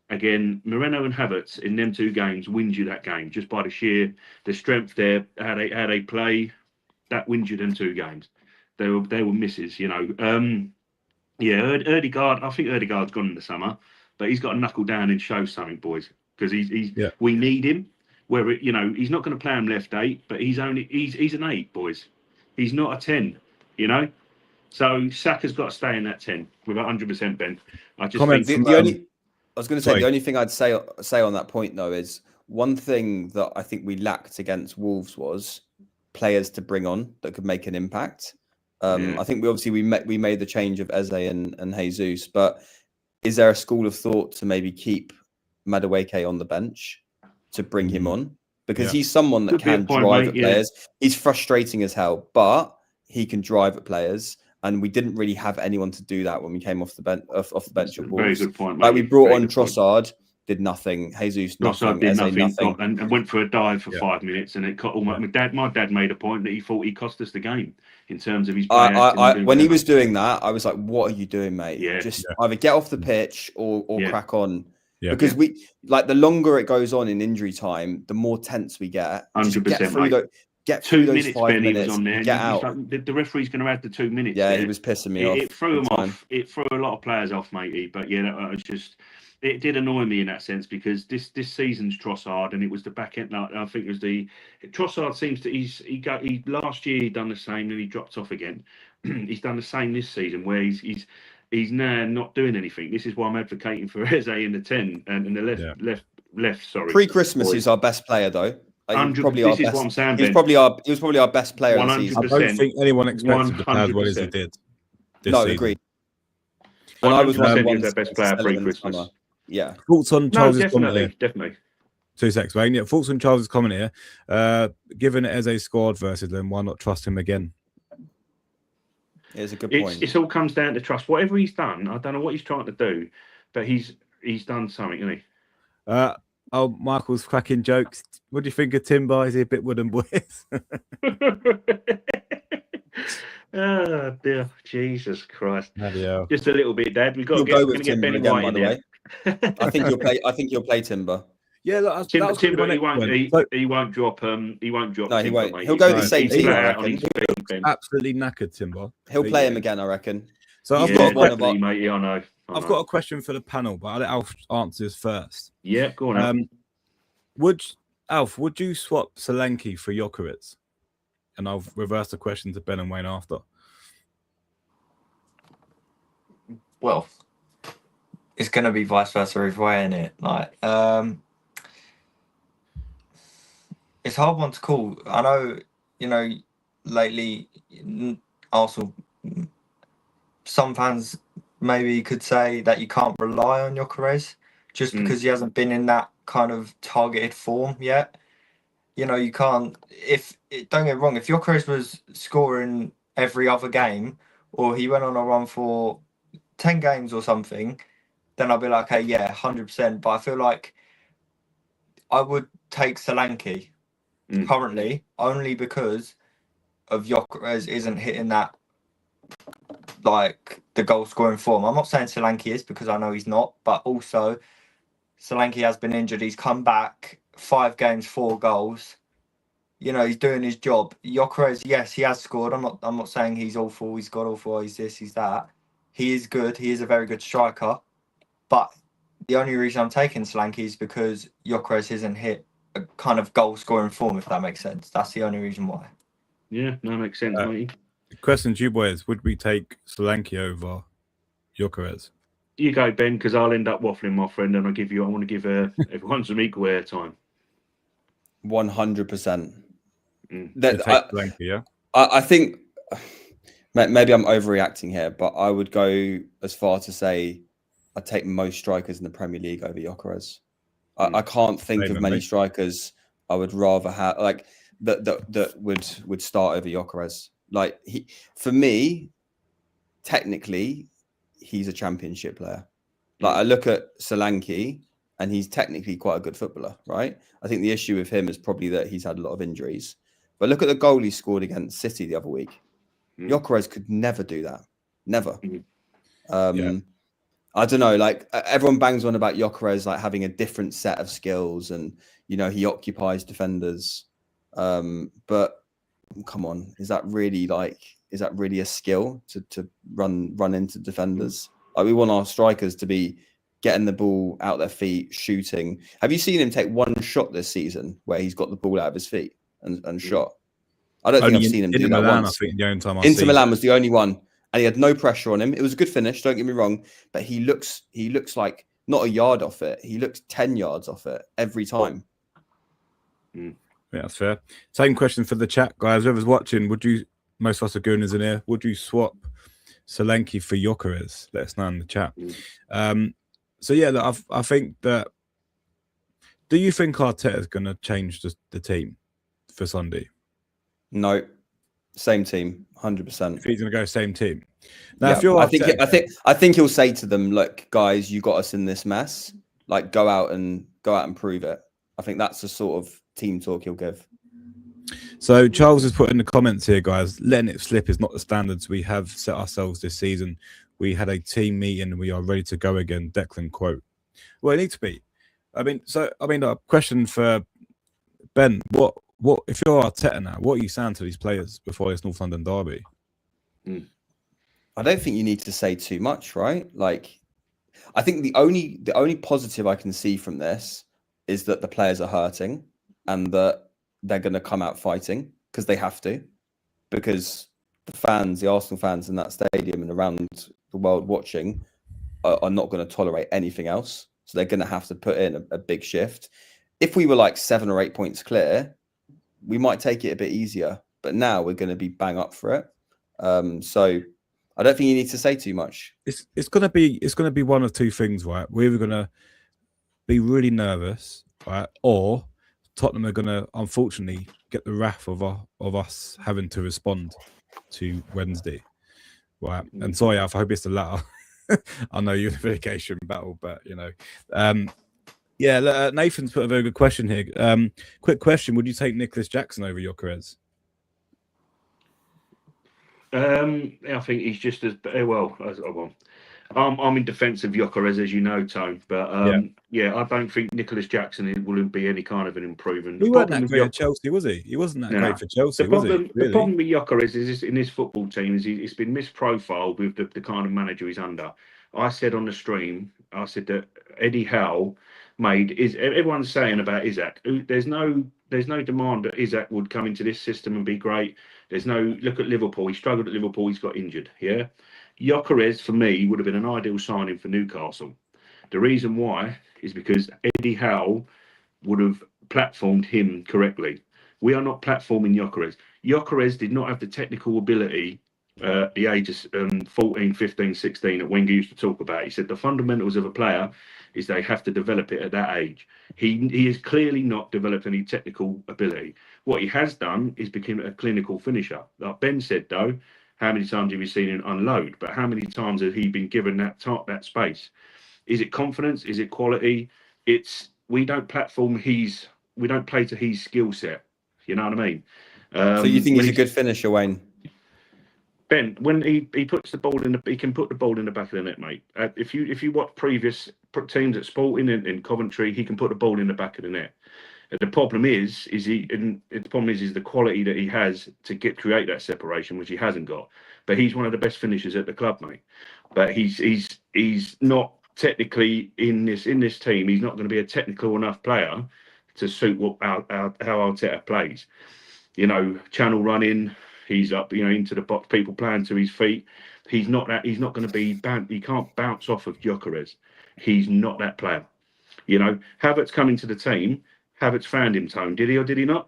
again, Moreno and Havertz in them 2 games wins you that game just by the strength there, how they play. That wins you them 2 games. They were misses, you know. Odegaard. I think Odegaard's gone in the summer, but he's got to knuckle down and show something, boys, because we need him. Where you know, he's not going to play him left 8, but he's an 8, boys. He's not a 10, you know. So Saka's got to stay in that 10 with 100%, Ben. I just think I was going to say the only thing I'd say on that point though is one thing that I think we lacked against Wolves was players to bring on that could make an impact. I think we made the change of Eze and Jesus, but is there a school of thought to maybe keep Madueke on the bench to bring him on? Because he's someone that can drive at players. He's frustrating as hell, but he can drive at players. And we didn't really have anyone to do that when we came off the bench. Off the bench at Wolves. Very good point, mate. Like we brought on Trossard, did nothing. Jesus, nothing. Did nothing. And went for a dive for 5 minutes, and it got almost. My dad made a point that he thought he cost us the game in terms of his. When he was doing that, I was like, "What are you doing, mate? Either get off the pitch or crack on." Yeah. Because we the longer it goes on in injury time, the more tense we get. 100%. Get through 2 those minutes, 5 Ben, minutes, he was on there. get out. Like, the referee's going to add the 2 minutes. Yeah, there. He was pissing me off. It threw him off. It threw a lot of players off, matey. But it did annoy me in that sense because this season's Trossard, and it was the back end. I think it was Trossard seems to he last year he done the same and he dropped off again. He's done the same this season where he's now not doing anything. This is why I'm advocating for Eze in the 10 and the left. Sorry. Pre-Christmas, he's our best player though. What I'm saying. He was probably our best player. 100%. I don't think anyone expected to play as well as he did. No, agreed. When I was their best player pre-Christmas. Yeah. Thoughts on No, Charles's comment definitely, here? definitely. 2 seconds, Wayne. Yeah, thoughts on Charles's comment here. Given it as a squad versus them, why not trust him again? It's a good point. It's all comes down to trust. Whatever he's done, I don't know what he's trying to do, but he's done something, isn't he? Oh, Michael's cracking jokes. What do you think of Timber? Is he a bit wooden boys? Oh dear, Jesus Christ! Yeah. Just a little bit, Dad. We've got You'll to go get, with gonna get Timber Benny again, White by in the there. way. I think you'll play Timber. Yeah, look, Timber, that was my he next won't. one. He won't drop. He won't drop. No, he Timber, won't. mate. He'll go the same He's team, flat I out on his reckon. feet, Ben. Absolutely knackered, Timber. He'll But play yeah. him again, I reckon. So I've Yeah, got one. definitely, mate. Yeah, I know. I've got a question for the panel, but I'll let Alf answer this first. Yeah, go on. Alf, would you swap Solanke for Jokerit? And I'll reverse the question to Ben and Wayne after. Well, it's going to be vice versa either way, isn't it? Like, it's a hard one to call. I know, lately, Arsenal, some fans maybe could say that you can't rely on Jokerit just because he hasn't been in that kind of targeted form yet. You can't. Don't get me wrong, if Jokerit was scoring every other game, or he went on a run for 10 games or something, then I'll be like, okay, yeah, 100%. But I feel like I would take Solanke currently only because of Jokerit isn't hitting that, like, the goal scoring form. I'm not saying Solanke is, because I know he's not, but also Solanke has been injured. He's come back 5 games, 4 goals. He's doing his job. Jokerit, yes, he has scored. I'm not saying he's awful. He's got awful. He's this. He's that. He is good. He is a very good striker. But the only reason I'm taking Solanke is because Jokerit isn't hit a kind of goal scoring form, if that makes sense. That's the only reason why. Yeah, no, makes sense, mate. The question to you boys: would we take Solanke over Jokerit? You go, Ben, because I'll end up waffling, my friend, and I want to give everyone some equal airtime. 100%. Solanke, yeah. I think maybe I'm overreacting here, but I would go as far to say I'd take most strikers in the Premier League over Jokerit. I can't think of many strikers I would rather have, like, that would start over Jokerit. Like, for me, technically, he's a championship player. Like, I look at Solanke, and he's technically quite a good footballer, right? I think the issue with him is probably that he's had a lot of injuries. But look at the goal he scored against City the other week. Jokerit could never do that. Never. I don't know. Like, everyone bangs on about Jokerit like having a different set of skills, and he occupies defenders. But come on, is that really a skill to run into defenders? Like, we want our strikers to be getting the ball out their feet, shooting. Have you seen him take one shot this season where he's got the ball out of his feet and shot? I don't think I've seen him do that once. I think the only time Inter Milan was the only one, and he had no pressure on him. It was a good finish, don't get me wrong, but he looks like not a yard off it. He looks 10 yards off it every time. Yeah, that's fair. Same question for the chat, guys. Whoever's watching, most of us are Gooners in here, would you swap Solanke for Jokerit? Let us know in the chat. So yeah, look, I think that. Do you think Arteta's going to change the team for Sunday? No, same team, 100%. If he's going to go same team, now Yeah, if you're I think he'll say to them, "Look, guys, you got us in this mess. Like, go out and prove it." I think that's the sort of team talk he'll give. So Charles has put in the comments here, guys. Letting it slip is not the standards we have set ourselves this season. We had a team meeting and we are ready to go again. Declan quote. Well, it needs to be. A question for Ben. What if you're Arteta now? What are you saying to these players before this North London derby? I don't think you need to say too much, right? Like, I think the only positive I can see from this is that the players are hurting and that they're going to come out fighting because they have to, because the Arsenal fans in that stadium and around the world watching are not going to tolerate anything else. So they're going to have to put in a big shift. If we were like 7 or 8 points clear, we might take it a bit easier. But now we're going to be bang up for it. So I don't think you need to say too much. It's going to be one of two things, right? We're either going to be really nervous, right? Or Tottenham are going to, unfortunately, get the wrath of us having to respond to Wednesday, right? And sorry, Alf, I hope it's the latter. I know you're in a relegation battle, but Nathan's put a very good question here. Quick question: would you take Nicholas Jackson over Gyökeres? I think he's just as well. I'm in defence of Gyökeres, as you know, Tone. But I don't think Nicholas Jackson will be any kind of an improvement. He wasn't that great at Chelsea, was he? He wasn't that great for Chelsea, the was problem, he? Really? The problem with Gyökeres is in this football team is he's been misprofiled with the kind of manager he's under. I said on the stream, I said that Eddie Howe everyone's saying about Isaac. There's no demand that Isaac would come into this system and be great. There's no look at Liverpool. He struggled at Liverpool. He's got injured. Yeah, Gyökeres for me would have been an ideal signing for Newcastle. The reason why is because Eddie Howe would have platformed him correctly. We are not platforming Gyökeres. Gyökeres did not have the technical ability at the age of 14, 15, 16 that Wenger used to talk about. He said the fundamentals of a player is they have to develop it at that age. He has clearly not developed any technical ability. What he has done is become a clinical finisher. Like Ben said, though, how many times have you seen him unload? But how many times has he been given that space? Is it confidence? Is it quality? We don't platform we don't play to his skill set. You know what I mean? So you think he's a good finisher, Wayne? Ben, when he puts the ball he can put the ball in the back of the net, mate. If you watch previous teams at Sporting in Coventry, he can put the ball in the back of the net. The problem is the quality that he has to create that separation, which he hasn't got. But he's one of the best finishers at the club, mate. But he's not technically in this team. He's not going to be a technical enough player to suit how Arteta plays. Channel running. He's up, into the box. People playing to his feet. He's not that. He's not going to be. He can't bounce off of Gyökeres. He's not that player. Havertz coming to the team. Havertz found him, Tone. Did he or did he not?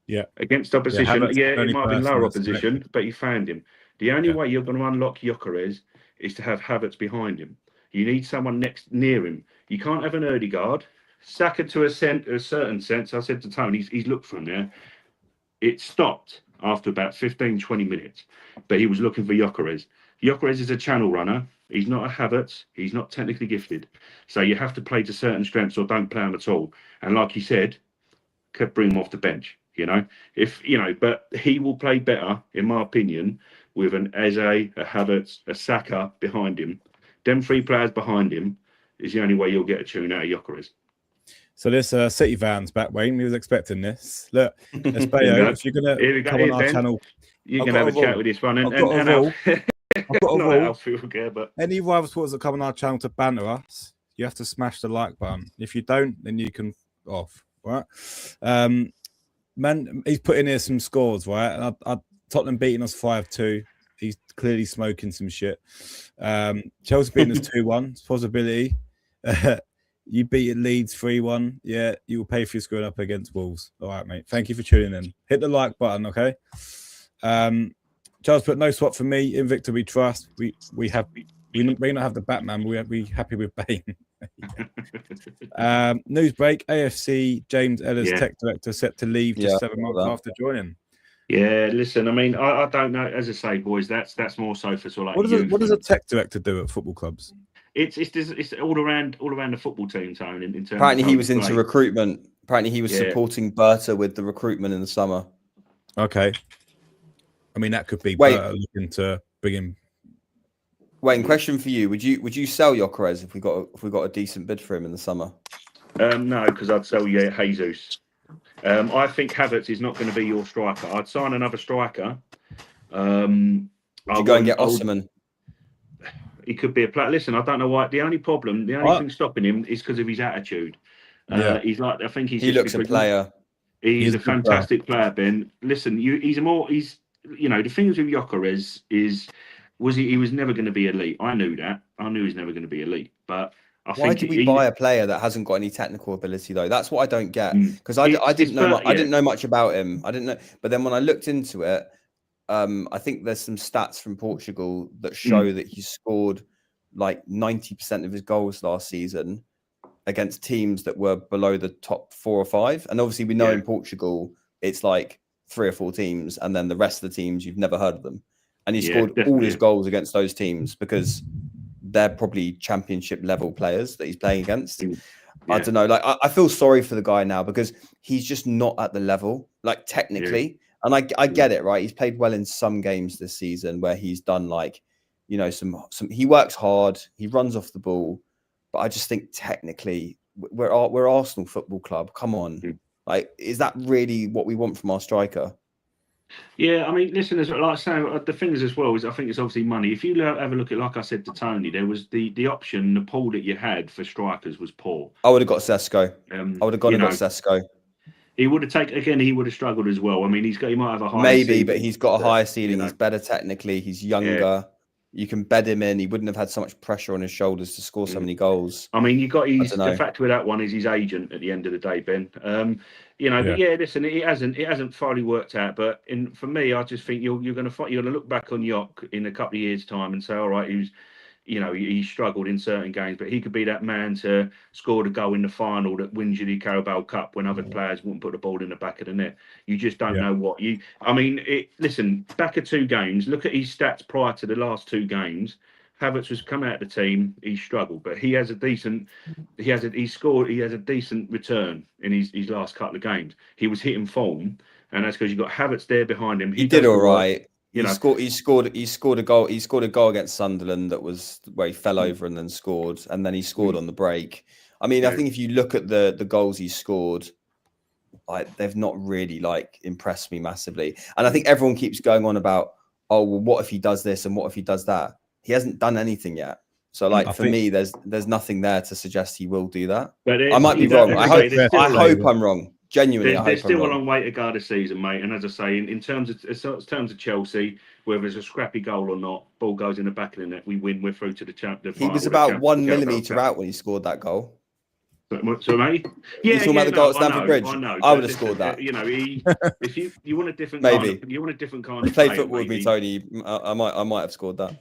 Yeah. Against opposition. It might have been lower opposition, but he found him. The only way you're going to unlock Gyökeres is to have Havertz behind him. You need someone near him. You can't have an Ødegaard. Saka to a certain sense. I said to Tony, he's looked from there. It stopped after about 15, 20 minutes. But he was looking for Gyökeres. Gyökeres is a channel runner. He's not a Havertz. He's not technically gifted. So you have to play to certain strengths or don't play him at all. And like you said, could bring him off the bench. But he will play better, in my opinion, with an Eze, a Havertz, a Saka behind him. Them three players behind him is the only way you'll get a tune out of Gyökeres. So this City van's back, Wayne. We was expecting this. Look, Espejo, if you're going to come on our channel... You can have a chat with this one. I've got a rule. But any rival supporters that come on our channel to banter us, you have to smash the like button. If you don't, then you can off, right? Man, he's put in here some scores, right? Tottenham beating us 5-2. He's clearly smoking some shit. Chelsea beating us 2-1. Possibility. You beat Leeds 3-1. Yeah, you will pay for your screwing up against Wolves. All right, mate. Thank you for tuning in. Hit the like button, okay? Charles put no swap for me. Invicta we trust. We may not have the Batman, but we happy with Bane. News break. AFC James Ellis, tech director, set to leave just 7 months after joining. Yeah, listen, I mean, I don't know. As I say, boys, that's more so for sort of like what does a tech director do at football clubs? It's all around the football team, Tone. In terms apparently, of he was into recruitment. Apparently, he was supporting Berta with the recruitment in the summer. Okay, I mean that could be Berta looking to bring him. Wayne, question for you: Would you sell Gyökeres if we got a decent bid for him in the summer? No, because I'd sell Jesus. I think Havertz is not going to be your striker. I'd sign another striker. Would you go and get Osimhen? He could be a player. Listen, I don't know why. The only thing stopping him is because of his attitude. He's like, I think he looks a player. He's a fantastic player, Ben. Listen, the things with Gyökeres he was never going to be elite. I knew that. I knew he was never going to be elite. But why did we buy a player that hasn't got any technical ability though? That's what I don't get. Because I didn't know much about him. I didn't know. But then when I looked into it, I think there's some stats from Portugal that show that he scored like 90% of his goals last season against teams that were below the top 4 or 5. And obviously we know Yeah. in Portugal, it's like 3 or 4 teams. And then the rest of the teams, you've never heard of them. And he scored all his goals against those teams because they're probably championship level players that he's playing against. Yeah. I don't know. Like, I feel sorry for the guy now because he's just not at the level, like technically. And I get it, right? He's played well in some games this season where he's done like, you know, some he works hard, he runs off the ball. But I just think technically we're Arsenal Football Club. Come on. Like, is that really what we want from our striker? Yeah, I mean, listen, like I say, the thing is as well is I think it's obviously money. If you have a look at, like I said to Tony, there was the option, the pool that you had for strikers was poor. I would have got Sesko. I would have gone and got Sesko. He would have taken again. He would have struggled as well. I mean, he might have a higher maybe, ceiling, but he's got a higher ceiling. You know. He's better technically. He's younger. Yeah. You can bed him in. He wouldn't have had so much pressure on his shoulders to score so many goals. I mean, the fact with that one is his agent at the end of the day, Ben. You know, but listen, it hasn't fully worked out. But for me, I just think you're going to look back on Yok in a couple of years' time and say, all right, he struggled in certain games, but he could be that man to score the goal in the final that wins you the Carabao Cup when other players wouldn't put the ball in the back of the net. You just don't know what you. I mean, listen, back at 2 games. Look at his stats prior to the last 2 games. Havertz has come out of the team. He struggled, but he has a decent return in his last couple of games. He was hitting form, and that's because you've got Havertz there behind him. He did all right. He scored a goal. He scored a goal against Sunderland that was where he fell over and then scored, and then he scored on the break. I mean, I think if you look at the goals he scored, like they've not really like impressed me massively. And I think everyone keeps going on about, oh, well, what if he does this and what if he does that? He hasn't done anything yet. So, like for me, there's nothing there to suggest he will do that. But I might be wrong. I hope I'm wrong. Genuinely, there's still a long way to go this season, mate. And as I say, in terms of Chelsea, whether it's a scrappy goal or not, ball goes in the back of the net, we win. We're through to the final. He was about 1 millimetre out when he scored that goal. So, mate, you talking about the goal at Stamford Bridge? I would have scored that. You know, if you want a different you want a different kind of play football with me, Tony. I might have scored that.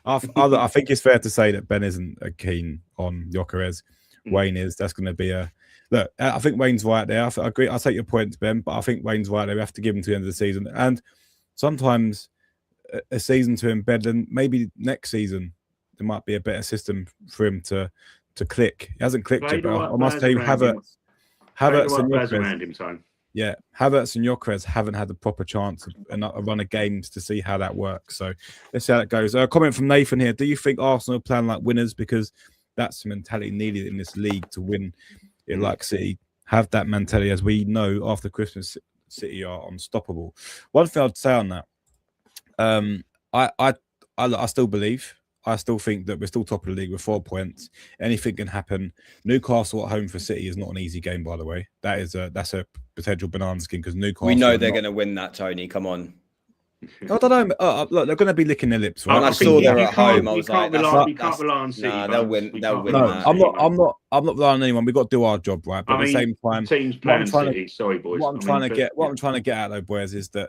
I think it's fair to say that Ben isn't keen on Gyökeres. Wayne is. That's going to be a look. I think Wayne's right there. I agree. I'll take your point, Ben, but I think Wayne's right there. We have to give him to the end of the season, and sometimes a season to embed, and maybe next season there might be a better system for him to click. He hasn't clicked yet, but I must say Havertz and Gyökeres. Yeah, Havertz and Gyökeres haven't had a proper chance and a run of games to see how that works. So let's see how that goes. A comment from Nathan here. Do you think Arsenal are playing like winners? Because that's the mentality needed in this league to win it like City. Have that mentality, as we know after Christmas, City are unstoppable. One thing I'd say on that, I still believe. I still think that we're still top of the league with 4 points. Anything can happen. Newcastle at home for City is not an easy game, by the way. That's a potential banana skin because Newcastle. We know they're going to win that, Tony. Come on. I don't know. Look, they're going to be licking their lips. Right? When I saw they're at home, I was like, you can't rely on City. Nah, they'll win. They'll win. No, I'm not relying on anyone. We've got to do our job, right? But at the same time, teams playing City. Sorry, boys. What I'm trying to get at, though, boys, is that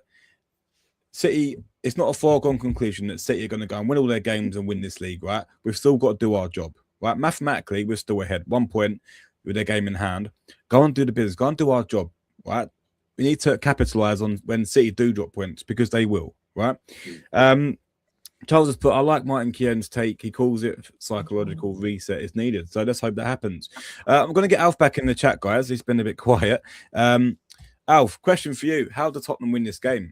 City, it's not a foregone conclusion that City are going to go and win all their games and win this league, right? We've still got to do our job, right? Mathematically, we're still ahead. 1 point with their game in hand. Go and do the business. Go and do our job, right? We need to capitalise on when City do drop points because they will, right? Charles has put, I like Martin Keown's take. He calls it psychological reset is needed. So let's hope that happens. I'm going to get Alf back in the chat, guys. He's been a bit quiet. Alf, question for you. How do Tottenham win this game?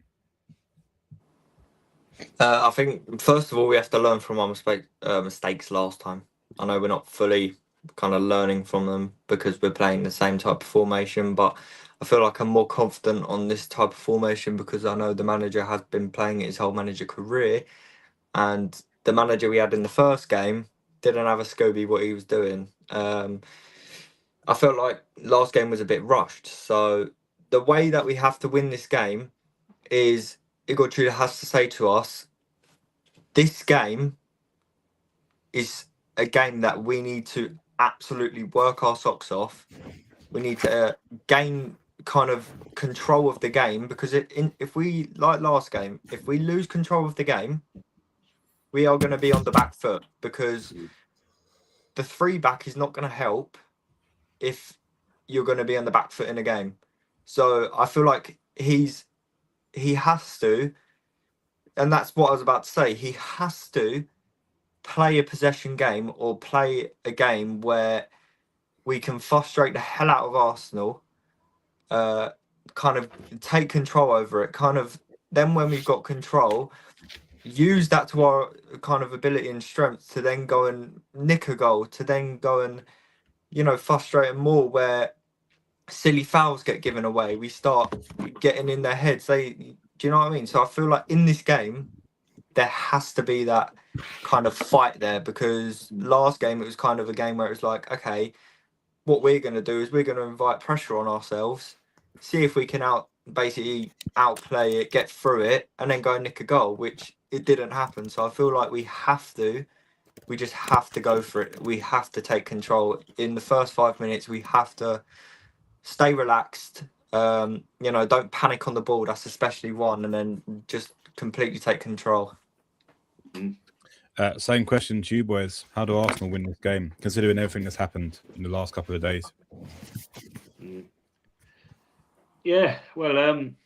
I think, first of all, we have to learn from our mistakes last time. I know we're not fully kind of learning from them because we're playing the same type of formation, but I feel like I'm more confident on this type of formation because I know the manager has been playing it his whole manager career, and the manager we had in the first game didn't have a Scooby what he was doing. I felt like last game was a bit rushed. So the way that we have to win this game is Igor Tudor has to say to us, this game is a game that we need to absolutely work our socks off. We need to gain kind of control of the game because if we, like last game, if we lose control of the game, we are going to be on the back foot because the 3-back is not going to help if you're going to be on the back foot in a game. So I feel like he has to, and that's what I was about to say. He has to play a possession game or play a game where we can frustrate the hell out of Arsenal, kind of take control over it, kind of then when we've got control, use that to our kind of ability and strength to then go and nick a goal, to then go and, frustrate them more where silly fouls get given away. We start getting in their heads. Do you know what I mean? So I feel like in this game, there has to be that kind of fight there, because last game it was kind of a game where it was like, okay, what we're going to do is we're going to invite pressure on ourselves, see if we can outplay it, get through it, and then go and nick a goal, which it didn't happen. So I feel like we just have to go for it. We have to take control in the first 5 minutes. We have to stay relaxed. Don't panic on the ball. That's especially one, and then just completely take control. Same question to you boys. How do Arsenal win this game, considering everything that's happened in the last couple of days? Yeah, well,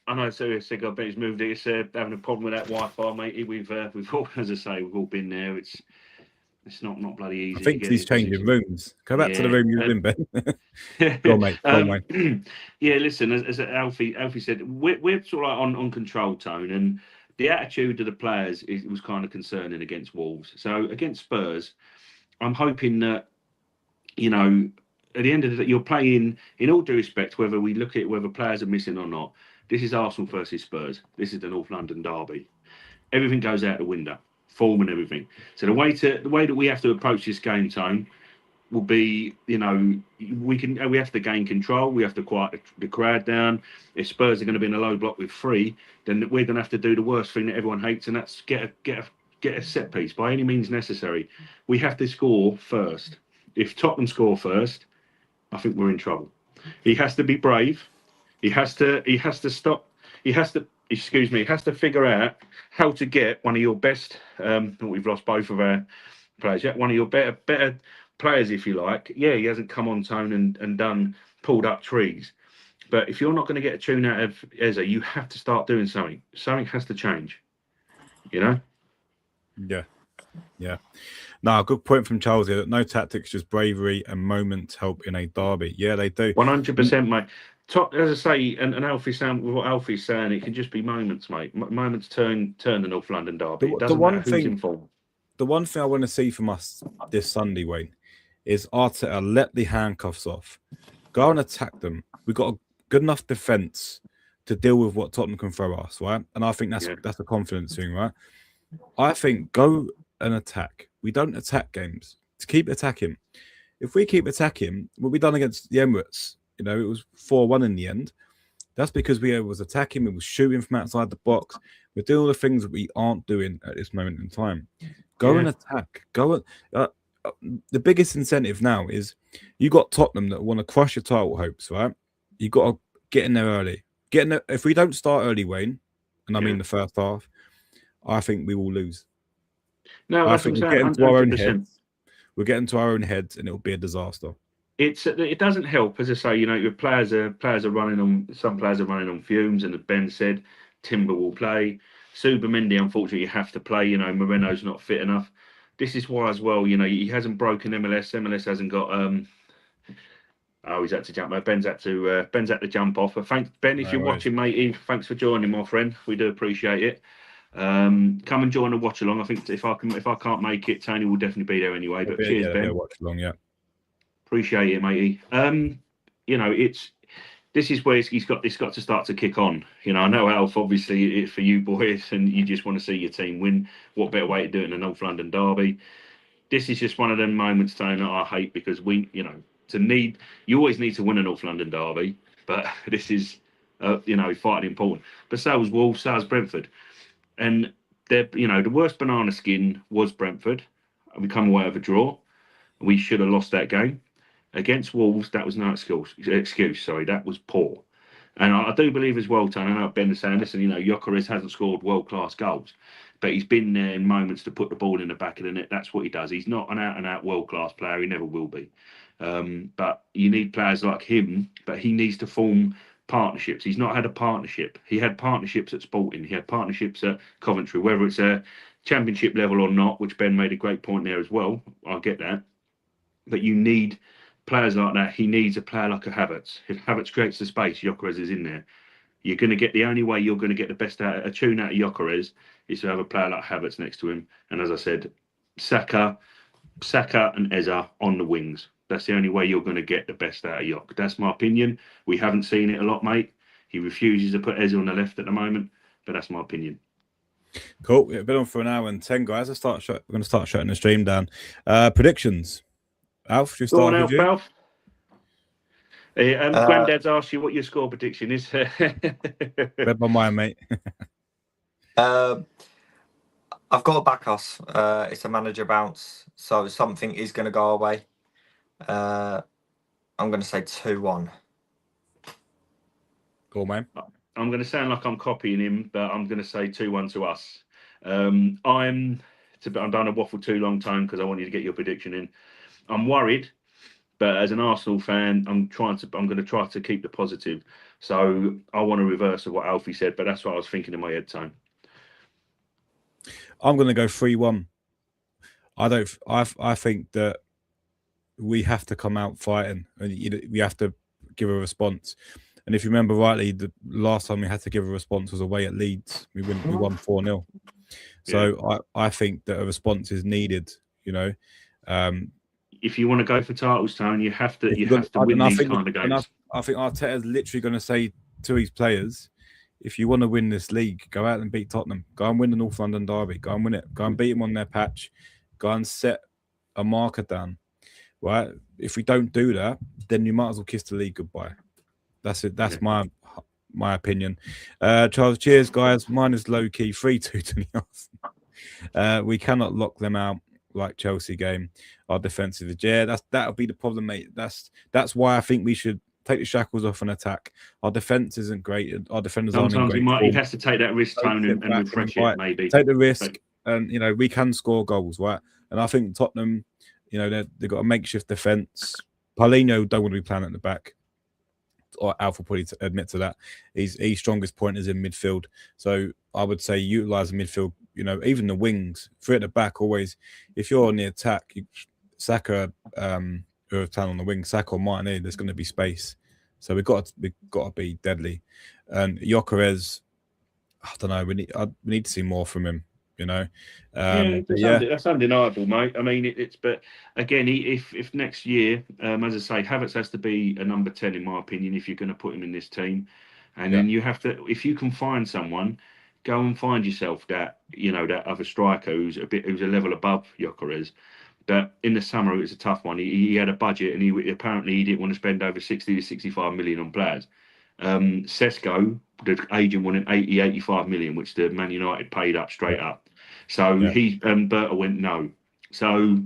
I know. So I bet he's moved it. It's having a problem with that Wi-Fi, mate. We've all, as I say, we've all been there. It's not bloody easy. I think he's changing rooms. Go back to the room you were in, Ben. Go on, mate. Go on, mate. Yeah, listen, as Alfie said, we're sort of like on control tone, and the attitude of the players was kind of concerning against Wolves. So against Spurs, I'm hoping that, at the end of the day, you're playing, in all due respect, whether we look at whether players are missing or not, this is Arsenal versus Spurs. This is the North London derby. Everything goes out the window, form and everything. So the way that we have to approach this game, Tone, will be, we have to gain control. We have to quiet the crowd down. If Spurs are going to be in a low block with 3, then we're going to have to do the worst thing that everyone hates, and that's get a set piece by any means necessary. We have to score first. If Tottenham score first, I think we're in trouble. He has to be brave. He has to stop. He has to figure out how to get one of your best. We've lost both of our players. Yeah, one of your better players, if you like. Yeah, he hasn't come on tone and pulled up trees. But if you're not going to get a tune out of Eze, you have to start doing something. Something has to change. Yeah. No, good point from Charles here. No tactics, just bravery and moments help in a derby. Yeah, they do. 100%, mate. As I say, and Alfie's saying, with what Alfie's saying, it can just be moments, mate. Moments turn the North London derby. It doesn't matter who's in form. The one thing I want to see from us this Sunday, Wayne, is Arteta let the handcuffs off. Go and attack them. We've got a good enough defence to deal with what Tottenham can throw us, right? And I think that's a confidence thing, right? I think go and attack. We don't attack games. To keep attacking. If we keep attacking, what we done against the Emirates, it was 4-1 in the end. That's because we was attacking, we was shooting from outside the box. We're doing all the things that we aren't doing at this moment in time. Go and attack. The biggest incentive now is you got Tottenham that want to crush your title hopes, right? You got to get in there early. If we don't start early, Wayne, and I mean the first half, I think we will lose. No, I think we're getting 100%. to our own heads. We're getting to our own heads, and it'll be a disaster. It doesn't help, as I say. Your players are running on. Some players are running on fumes, and as Ben said, Timber will play. Subamendi, unfortunately, you have to play. Moreno's not fit enough. This is why, as well. He hasn't broken MLS. MLS hasn't got. He's had to jump. Ben's had to jump off. Thanks, Ben, if you're watching, matey. Thanks for joining, my friend. We do appreciate it. Come and join a watch along. I think if I can't make it, Tony will definitely be there anyway. But cheers, Ben. Watch along, yeah. Appreciate it, matey. This is where it's got to start to kick on. I know, Alf, obviously it's for you boys, and you just want to see your team win. What better way to do it in a North London derby? This is just one of them moments, Tony, that I hate, because you always need to win a North London derby, but this is fighting important. But so was Wolves, so was Brentford. And the worst banana skin was Brentford. We come away with a draw. We should have lost that game. Against Wolves, that was no excuse. Sorry, that was poor. And I do believe as well, Tony, I know Ben is saying, listen, Gyökeres hasn't scored world-class goals, but he's been there in moments to put the ball in the back of the net. That's what he does. He's not an out-and-out world-class player. He never will be. But you need players like him, but he needs to form partnerships. He's not had a partnership. He had partnerships at Sporting. He had partnerships at Coventry, whether it's a championship level or not, which Ben made a great point there as well. I get that. But you need players like that. He needs a player like a Havertz. If Havertz creates the space, Gyökeres is in there. You're going to get the only way you're going to get the best out a tune out of Gyökeres is to have a player like Havertz next to him. And as I said, Saka and Eza on the wings. That's the only way you're going to get the best out of Jock. That's my opinion. We haven't seen it a lot, mate. He refuses to put Eza on the left at the moment, but that's my opinion. Cool. We've been on for an hour and 10, guys. We're going to start shutting the stream down. Predictions. Alf, should we start with you? Alf. Granddad's asked you what your score prediction is. Read my mind, mate. I've got to back us. It's a manager bounce, so something is going to go away. I'm going to say 2-1. Cool, man. I'm going to sound like I'm copying him, but I'm going to say 2-1 to us. I'm done a waffle too long time because I want you to get your prediction in. I'm worried, but as an Arsenal fan, I'm going to try to keep the positive. So I want to reverse of what Alfie said, but that's what I was thinking in my head time. I'm going to go 3-1. I think that we have to come out fighting, and we have to give a response. And if you remember rightly, the last time we had to give a response was away at Leeds. We won 4-0. So yeah. I think that a response is needed. If you want to go for titles, Tone, you have to win these kind of games. I think Arteta's literally going to say to his players, if you want to win this league, go out and beat Tottenham. Go and win the North London derby. Go and win it. Go and beat them on their patch. Go and set a marker down. Right? If we don't do that, then you might as well kiss the league goodbye. That's it. That's my opinion. Charles, cheers, guys. Mine is low key 3-2 to the Arsenal. We cannot lock them out like Chelsea game. Our defensive is that'll be the problem, mate. That's why I think we should take the shackles off and attack. Our defense isn't great. Our defenders aren't in great form. He has to take that risk, Tone, and refresh it. Maybe take the risk, and we can score goals, right? And I think Tottenham, they've got a makeshift defense. Paulinho don't want to be playing at the back. Or Alf will probably admit to that. His strongest point is in midfield. So I would say utilize the midfield. Even the wings, 3 at the back. Always, if you're on the attack, Saka, who are playing on the wing, Saka or Martinelli, there's going to be space. So we've got to be deadly. And Gyökeres, I don't know. We need to see more from him. That's undeniable, mate. I mean, but again, if next year, as I say, Havertz has to be a number 10 in my opinion. If you're going to put him in this team, and then you have to, if you can find someone, go and find yourself that that other striker who's a level above Gyökeres. But in the summer, it was a tough one. He had a budget, and he didn't want to spend over 60 to 65 million on players. Sesko, the agent, wanted 85 million, which the Man United paid up straight up. So Berta went no. So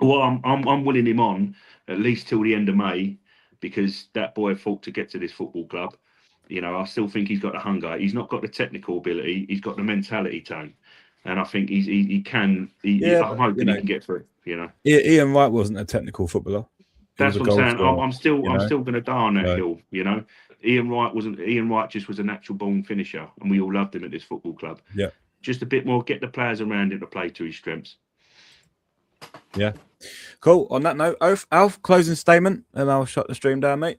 I'm willing him on at least till the end of May, because that boy fought to get to this football club. I still think he's got the hunger. He's not got the technical ability. He's got the mentality, Tone. And I think he can. I'm hoping he can get through. Ian Wright wasn't a technical footballer. That's what I'm saying. I'm still going to die on that hill. Ian Wright just was a natural born finisher, and we all loved him at this football club. Yeah. Just a bit more, get the players around him to play to his strengths. Yeah. Cool. On that note, Alf, closing statement, and I'll shut the stream down, mate.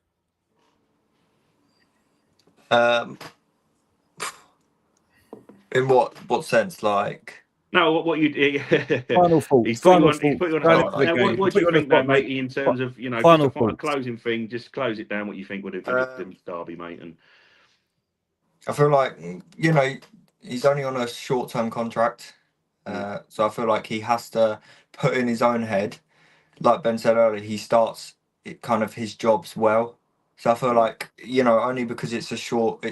In what sense? Like, no, what you final thought. He's put you on. What do you think, mate? In terms of final closing thing, just close it down. What you think would have been Derby, mate? And I feel like he's only on a short-term contract, so I feel like he has to put in his own head. Like Ben said earlier, he starts kind of his jobs well. So I feel like, only because it's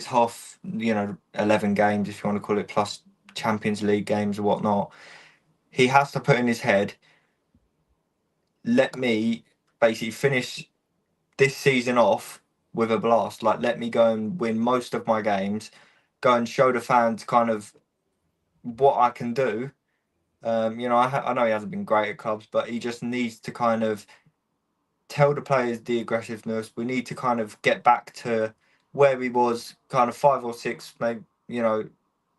half, 11 games, if you want to call it, plus Champions League games or whatnot, he has to put in his head, let me basically finish this season off with a blast. Like, let me go and win most of my games, go and show the fans kind of what I can do. I know he hasn't been great at clubs, but he just needs to kind of tell the players the aggressiveness. We need to kind of get back to where we was kind of 5 or 6, maybe,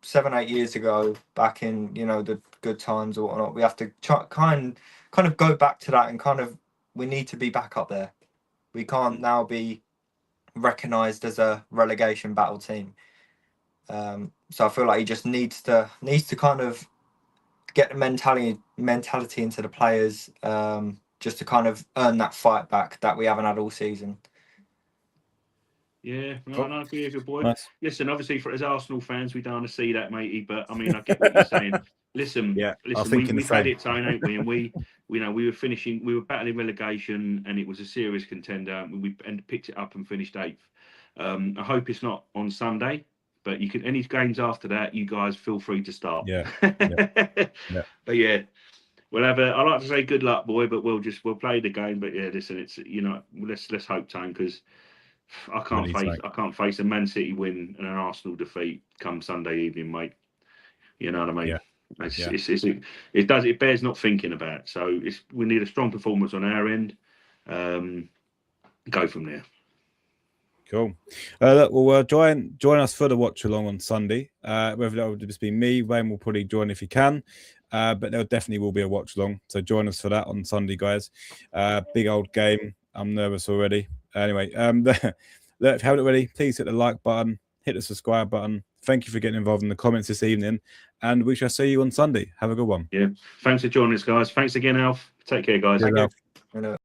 7, 8 years ago, back in, the good times or whatnot. We have to try, kind of go back to that, and kind of, we need to be back up there. We can't now be recognised as a relegation battle team. So I feel like he just needs to kind of get the mentality into the players, just to kind of earn that fight back that we haven't had all season. Yeah, no, I agree with you, boy. Nice. Listen, obviously, as Arsenal fans, we don't want to see that, matey. But I mean, I get what you're saying. Listen, Yeah, I was listen, thinking the we've had same. it, Tone, ain't we? And we were battling relegation, and it was a serious contender. And we picked it up and finished 8th. I hope it's not on Sunday, but you can. Any games after that, you guys feel free to start. Yeah. Yeah. But yeah. We'll have I like to say good luck, boy, but we'll play the game. But yeah, listen, it's let's hope, Tone, because I can't face a Man City win and an Arsenal defeat come Sunday evening, mate. You know what I mean? Yeah. It bears not thinking about. So we need a strong performance on our end. Go from there. Cool. Look, well, join us for the watch along on Sunday. Whether that will just be me, Wayne will probably join if he can. But there definitely will be a watch along. So join us for that on Sunday, guys. Big old game. I'm nervous already. Anyway, look, if you haven't already, please hit the like button, hit the subscribe button. Thank you for getting involved in the comments this evening, and we shall see you on Sunday. Have a good one. Yeah. Thanks for joining us, guys. Thanks again, Alf. Take care, guys. Cheers, Alf.